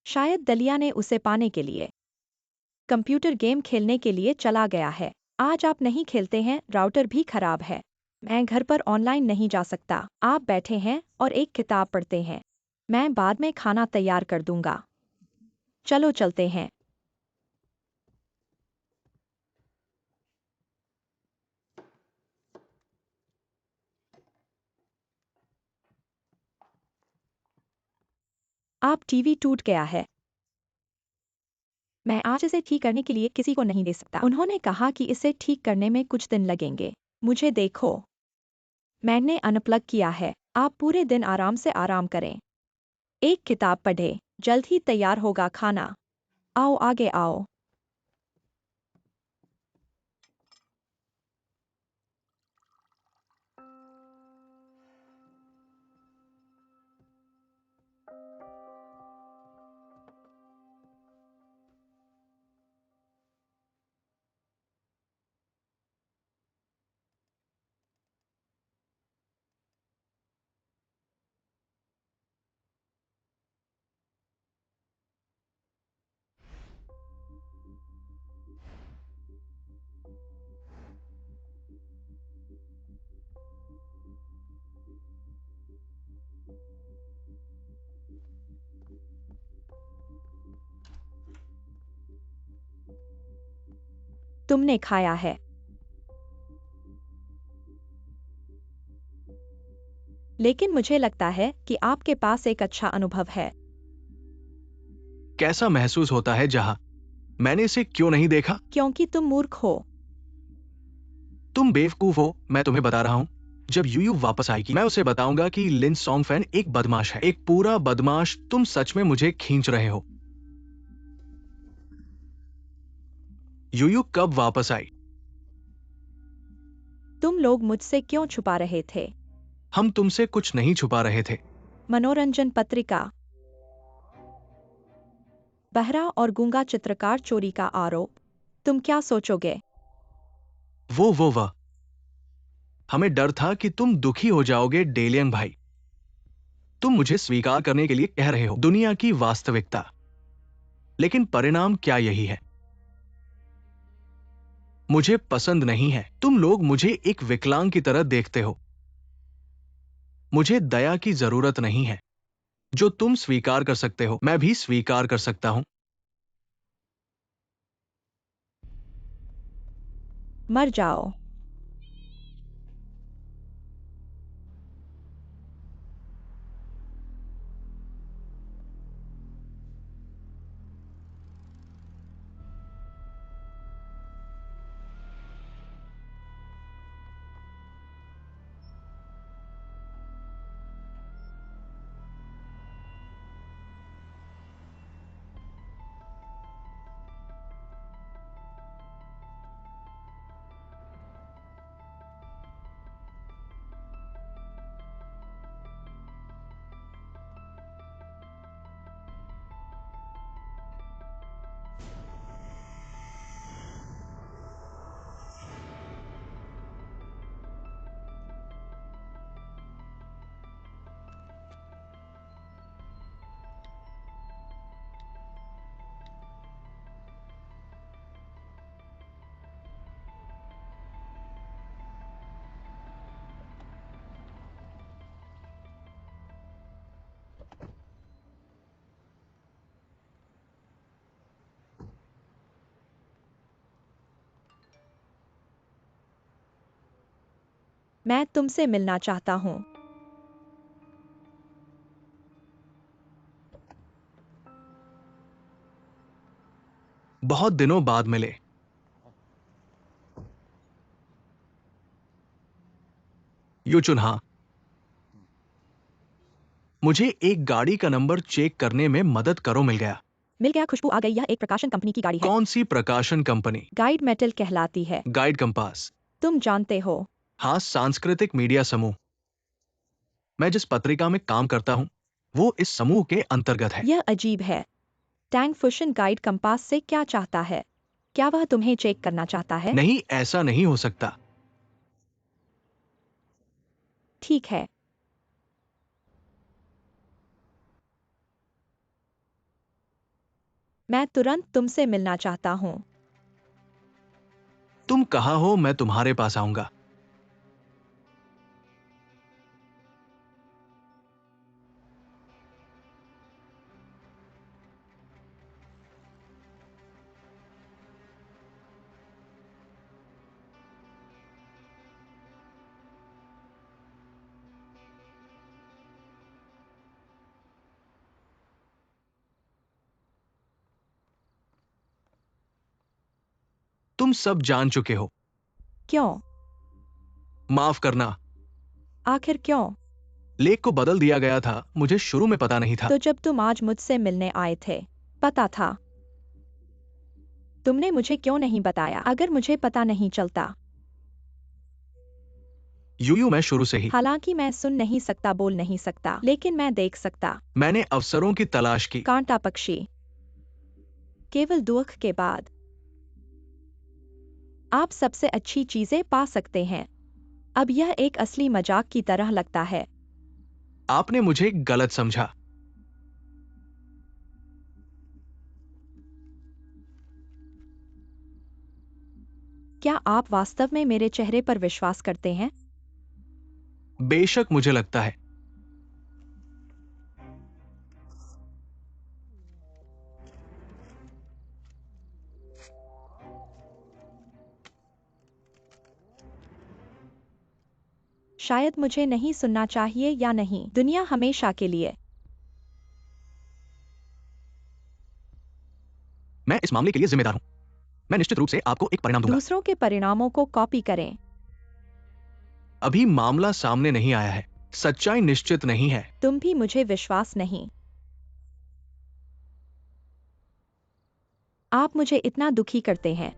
शायद दलिया ने उसे पाने के लिए कंप्यूटर गेम खेलने के लिए चला गया है। आज आप नहीं खेलते हैं, राउटर भी खराब है। मैं घर पर ऑनलाइन नहीं जा सकता। आप बैठे हैं और एक किताब पढ़ते हैं। मैं बाद में खाना तैयार कर दूंगा। चलो चलते हैं। आप टीवी टूट गया है। मैं आज इसे ठीक करने के लिए किसी को नहीं दे सकता। उन्होंने कहा कि इसे ठीक करने में कुछ दिन लगेंगे। मुझे देखो, मैंने अनप्लग किया है। आप पूरे दिन आराम से आराम करें। एक किताब पढ़े। जल्द ही तैयार होगा खाना। आओ आगे आओ। तुमने खाया है। लेकिन मुझे लगता है कि आपके पास एक अच्छा अनुभव है। कैसा महसूस होता है जहां मैंने इसे क्यों नहीं देखा? क्योंकि तुम मूर्ख हो। तुम बेवकूफ हो, मैं तुम्हें बता रहा हूं। जब यूयू वापस आएगी मैं उसे बताऊंगा कि लिन सॉन्गफैन एक बदमाश है, एक पूरा बदमाश। तुम सच में मुझे खींच रहे हो। यूयू कब वापस आई? तुम लोग मुझसे क्यों छुपा रहे थे? हम तुमसे कुछ नहीं छुपा रहे थे। मनोरंजन पत्रिका। बहरा और गूंगा चित्रकार चोरी का आरोप। तुम क्या सोचोगे? वो हमें डर था कि तुम दुखी हो जाओगे डेलियन भाई। तुम मुझे स्वीकार करने के लिए कह रहे हो दुनिया की वास्तविकता, लेकिन परिणाम क्या यही है? मुझे पसंद नहीं है। तुम लोग मुझे एक विकलांग की तरह देखते हो। मुझे दया की जरूरत नहीं है। जो तुम स्वीकार कर सकते हो मैं भी स्वीकार कर सकता हूं। मर जाओ। मैं तुमसे मिलना चाहता हूँ। बहुत दिनों बाद मिले। यूचुन, हाँ। मुझे एक गाड़ी का नंबर चेक करने में मदद करो। मिल गया। मिल गया, खुशबू आ गई। यह एक प्रकाशन कंपनी की गाड़ी है। कौन सी प्रकाशन कंपनी? गाइड मेटल कहलाती है। Guide compass. तुम जानते हो। हाँ, सांस्कृतिक मीडिया समूह। मैं जिस पत्रिका में काम करता हूँ वो इस समूह के अंतर्गत है। यह अजीब है। टैंग फुशन गाइड कंपास से क्या चाहता है? क्या वह तुम्हें चेक करना चाहता है? नहीं, ऐसा नहीं हो सकता। ठीक है। मैं तुरंत तुमसे मिलना चाहता हूँ। तुम कहाँ हो? मैं तुम्हारे पास आऊंगा। तुम सब जान चुके हो। क्यों? माफ करना। आखिर क्यों? लेख को बदल दिया गया था। मुझे शुरू में पता नहीं था। तो जब तुम आज मुझसे मिलने आए थे, पता था? तुमने मुझे क्यों नहीं बताया? अगर मुझे पता नहीं चलता। यूयू, मैं शुरू से ही। हालांकि मैं सुन नहीं सकता, बोल नहीं सकता, लेकिन मैं देख सकता। मैंने अवसरों की तलाश की। कांटा पक्षी। केवल दुख के बाद आप सबसे अच्छी चीजें पा सकते हैं। अब यह एक असली मजाक की तरह लगता है। आपने मुझे गलत समझा। क्या आप वास्तव में मेरे चेहरे पर विश्वास करते हैं? बेशक, मुझे लगता है। शायद मुझे नहीं सुनना चाहिए या नहीं। दुनिया हमेशा के लिए। मैं इस मामले के लिए जिम्मेदार हूं। मैं निश्चित रूप से आपको एक परिणाम दूंगा। दूसरों के परिणामों को कॉपी करें। अभी मामला सामने नहीं आया है। सच्चाई निश्चित नहीं है। तुम भी मुझे विश्वास नहीं। आप मुझे इतना दुखी करते हैं।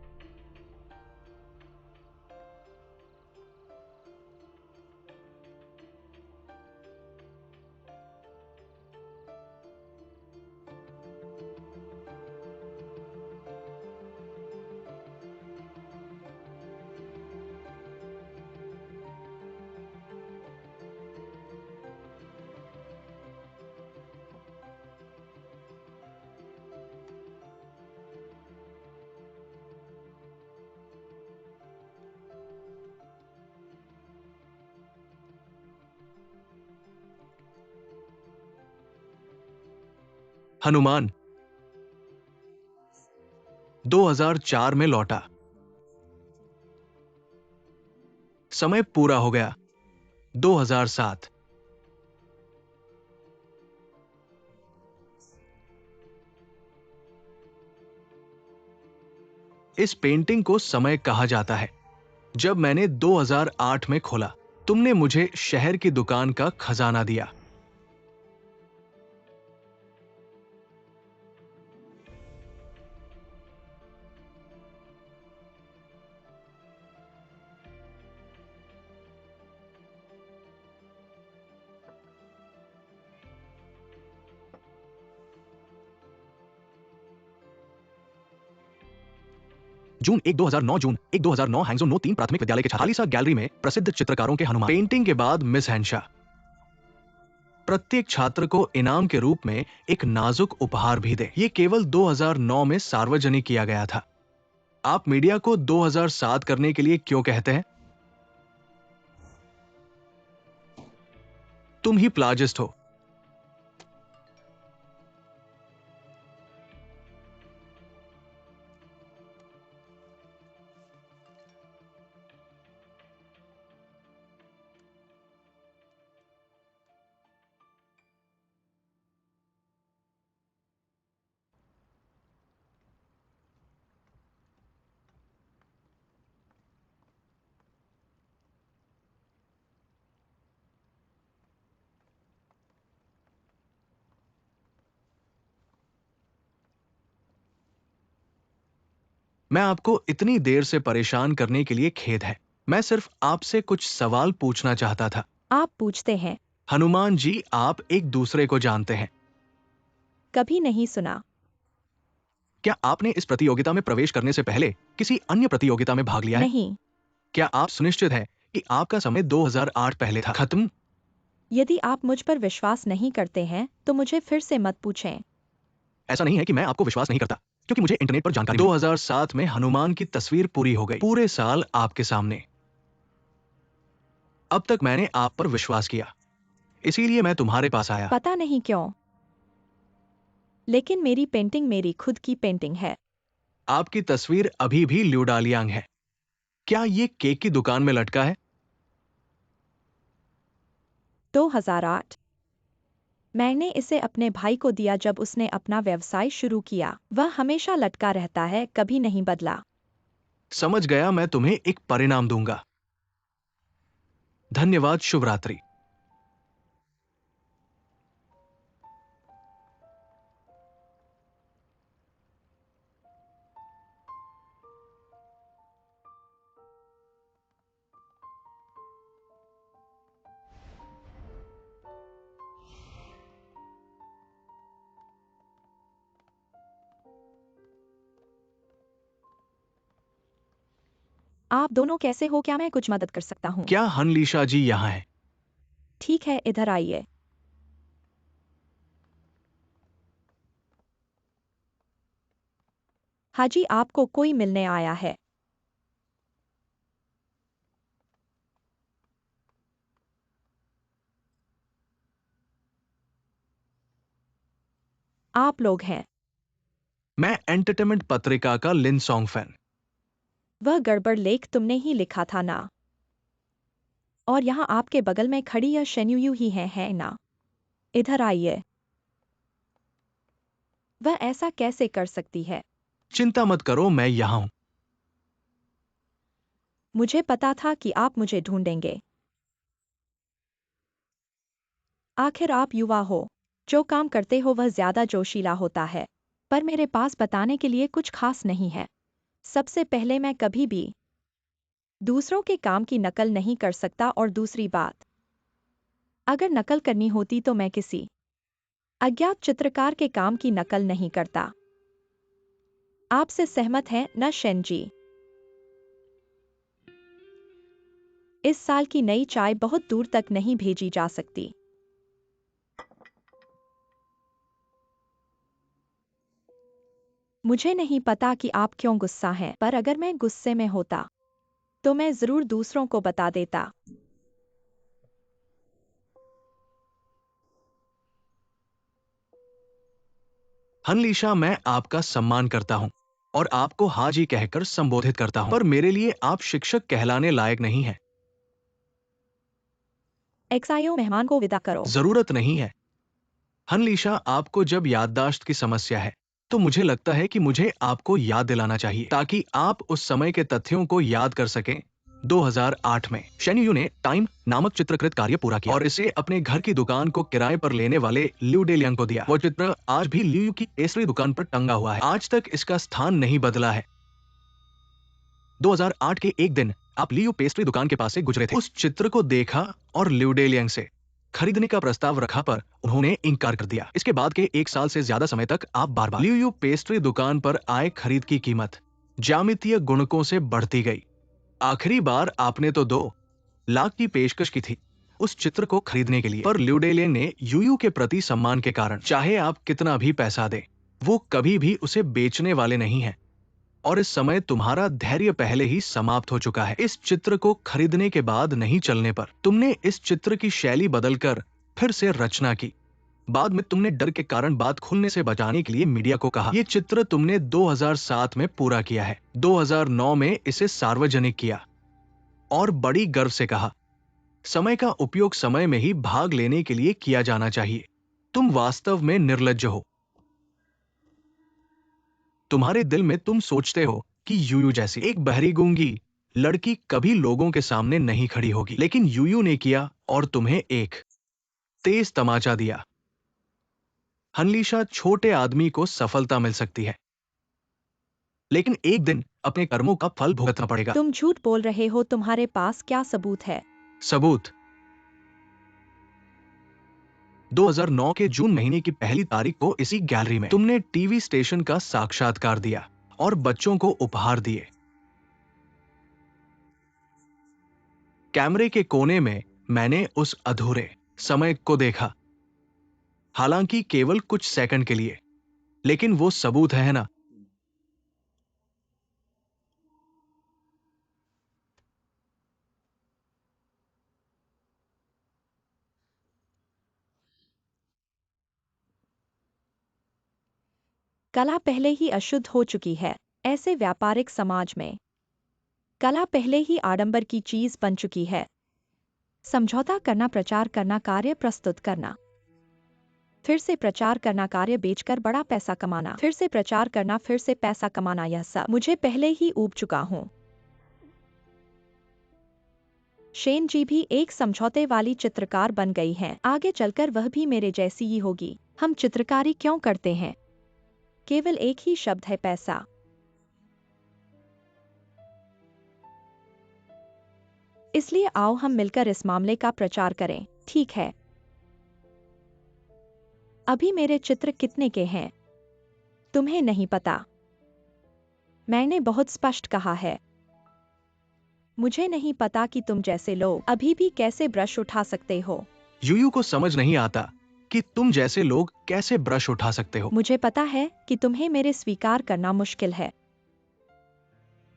हनुमान 2004 में लौटा। समय पूरा हो गया। 2007। इस पेंटिंग को समय कहा जाता है। जब मैंने 2008 में खोला, तुमने मुझे शहर की दुकान का खजाना दिया। जून 1 2009 जून 1 2009 हैंगजो नो 3 प्राथमिक विद्यालय के छात्र खालिसा गैलरी में प्रसिद्ध चित्रकारों के हनुमान। पेंटिंग के बाद मिस हैंशा प्रत्येक छात्र को इनाम के रूप में एक नाजुक उपहार भी दे। ये केवल 2009 में सार्वजनिक किया गया था। आप मीडिया को 2007 करने के लिए क्यों कहते हैं? तुम ही प्लाजिस्ट हो। मैं आपको इतनी देर से परेशान करने के लिए खेद है। मैं सिर्फ आपसे कुछ सवाल पूछना चाहता था। आप पूछते हैं। हनुमान जी, आप एक दूसरे को जानते हैं। कभी नहीं सुना। क्या आपने इस प्रतियोगिता में प्रवेश करने से पहले किसी अन्य प्रतियोगिता में भाग लिया है? नहीं। क्या आप सुनिश्चित हैं कि आपका समय 2008 पहले था खत्म? यदि आप मुझ पर विश्वास नहीं करते हैं तो मुझे फिर से मत पूछें। ऐसा नहीं है कि मैं आपको विश्वास नहीं करता, क्योंकि मुझे इंटरनेट पर जानकारी मिली। 2007 में हनुमान की तस्वीर पूरी हो गई। पूरे साल आपके सामने। अब तक मैंने आप पर विश्वास किया, इसीलिए मैं तुम्हारे पास आया। पता नहीं क्यों, लेकिन मेरी पेंटिंग मेरी खुद की पेंटिंग है। आपकी तस्वीर अभी भी ल्यूडालियांग है। क्या ये केक की दुकान में लटका है? 2008। मैंने इसे अपने भाई को दिया जब उसने अपना व्यवसाय शुरू किया। वह हमेशा लटका रहता है, कभी नहीं बदला। समझ गया, मैं तुम्हें एक परिणाम दूंगा। धन्यवाद, शुभ रात्रि। आप दोनों कैसे हो? क्या मैं कुछ मदद कर सकता हूँ? क्या हनलीशा जी यहाँ है? ठीक है, इधर आइए। हाजी, आपको कोई मिलने आया है। आप लोग हैं। मैं एंटरटेनमेंट पत्रिका का लिन सॉन्ग फैन। वह गड़बड़ लेख तुमने ही लिखा था ना? और यहाँ आपके बगल में खड़ी यह शेन्यू ही है ना? इधर आइए। वह ऐसा कैसे कर सकती है? चिंता मत करो, मैं यहाँ हूँ। मुझे पता था कि आप मुझे ढूंढेंगे। आखिर आप युवा हो। जो काम करते हो वह ज्यादा जोशीला होता है। पर मेरे पास बताने के लिए कुछ खास नहीं है। सबसे पहले मैं कभी भी दूसरों के काम की नकल नहीं कर सकता, और दूसरी बात, अगर नकल करनी होती तो मैं किसी अज्ञात चित्रकार के काम की नकल नहीं करता। आपसे सहमत हैं न शेन जी? इस साल की नई चाय बहुत दूर तक नहीं भेजी जा सकती। मुझे नहीं पता कि आप क्यों गुस्सा हैं, पर अगर मैं गुस्से में होता तो मैं जरूर दूसरों को बता देता। हनलीशा, मैं आपका सम्मान करता हूँ और आपको हाँ जी कहकर संबोधित करता हूँ, पर मेरे लिए आप शिक्षक कहलाने लायक नहीं हैं। एक्सायो, मेहमान को विदा करो। जरूरत नहीं है। हनलीशा, आपको जब याददाश्त की समस्या है तो मुझे लगता है कि मुझे आपको याद दिलाना चाहिए ताकि आप उस समय के तथ्यों को याद कर सकें। 2008 में शेन्यू ने टाइम नामक चित्रकृत कार्य पूरा किया और इसे अपने घर की दुकान को किराए पर लेने वाले लिu डेलियांग को दिया। वो चित्र आज भी लिu की पेस्ट्री दुकान पर टंगा हुआ है। आज तक इसका स्थान नहीं बदला है। 2008 के एक दिन आप लिu पेस्ट्री दुकान के पास से गुजरे थे। उस चित्र को देखा और लिu डेलियांग से खरीदने का प्रस्ताव रखा, पर उन्होंने इनकार कर दिया। इसके बाद के एक साल से ज्यादा समय तक आप बार-बार लिu पेस्ट्री दुकान पर आए खरीद की कीमत ज्यामितीय गुणकों से बढ़ती गई। आखिरी बार आपने तो 2 लाख की पेशकश की थी उस चित्र को खरीदने के लिए, पर लिu डेलियांग ने यूयू के प्रति सम्मान के कारण चाहे आप कितना भी पैसा दें, वो कभी भी उसे बेचने वाले नहीं हैं। और इस समय तुम्हारा धैर्य पहले ही समाप्त हो चुका है। इस चित्र को खरीदने के बाद नहीं चलने पर तुमने इस चित्र की शैली बदलकर फिर से रचना की। बाद में तुमने डर के कारण बात खुलने से बचाने के लिए मीडिया को कहा। ये चित्र तुमने 2007 में पूरा किया है, 2009 में इसे सार्वजनिक किया और बड़ी गर्व से कहा, समय का उपयोग समय में ही भाग लेने के लिए किया जाना चाहिए। तुम वास्तव में निर्लज्ज हो। तुम्हारे दिल में तुम सोचते हो कि यूयू जैसी एक बहरी गूंगी लड़की कभी लोगों के सामने नहीं खड़ी होगी, लेकिन यूयू ने किया और तुम्हें एक तेज तमाचा दिया। हनलीशा, छोटे आदमी को सफलता मिल सकती है, लेकिन एक दिन अपने कर्मों का फल भुगतना पड़ेगा। तुम झूठ बोल रहे हो। तुम्हारे पास क्या सबूत है? सबूत? 2009 के जून महीने की पहली तारीख को इसी गैलरी में तुमने टीवी स्टेशन का साक्षात्कार दिया और बच्चों को उपहार दिए। कैमरे के कोने में मैंने उस अधूरे समय को देखा, हालांकि केवल कुछ सेकंड के लिए, लेकिन वो सबूत है ना? कला पहले ही अशुद्ध हो चुकी है। ऐसे व्यापारिक समाज में कला पहले ही आडंबर की चीज बन चुकी है। समझौता करना, प्रचार करना, कार्य प्रस्तुत करना, फिर से प्रचार करना, कार्य बेचकर बड़ा पैसा कमाना, फिर से प्रचार करना, फिर से पैसा कमाना, यह सब मुझे पहले ही ऊब चुका हूँ। शेन जी भी एक समझौते वाली चित्रकार बन गई हैं। आगे चलकर वह भी मेरे जैसी ही होगी। हम चित्रकारी क्यों करते हैं? केवल एक ही शब्द है, पैसा। इसलिए आओ हम मिलकर इस मामले का प्रचार करें, ठीक है? अभी मेरे चित्र कितने के हैं तुम्हें नहीं पता। मैंने बहुत स्पष्ट कहा है। मुझे नहीं पता कि तुम जैसे लोग अभी भी कैसे ब्रश उठा सकते हो। यूयू को समझ नहीं आता कि तुम जैसे लोग कैसे ब्रश उठा सकते हो। मुझे पता है कि तुम्हें मेरे स्वीकार करना मुश्किल है,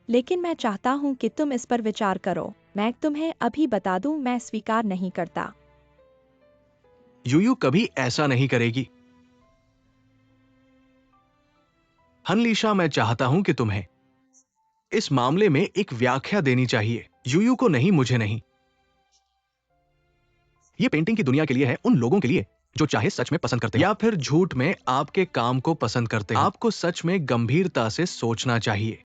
लेकिन मैं चाहता हूं कि तुम इस पर विचार करो। मैं तुम्हें अभी बता दूं, मैं स्वीकार नहीं करता। यूयू कभी ऐसा नहीं करेगी। हनलीशा, मैं चाहता हूं कि तुम्हें इस मामले में एक व्याख्या देनी चाहिए। यूयू को नहीं, मुझे नहीं। ये पेंटिंग की दुनिया के लिए है, उन लोगों के लिए जो चाहे सच में पसंद करते हो या फिर झूठ में आपके काम को पसंद करते हो। आपको सच में गंभीरता से सोचना चाहिए।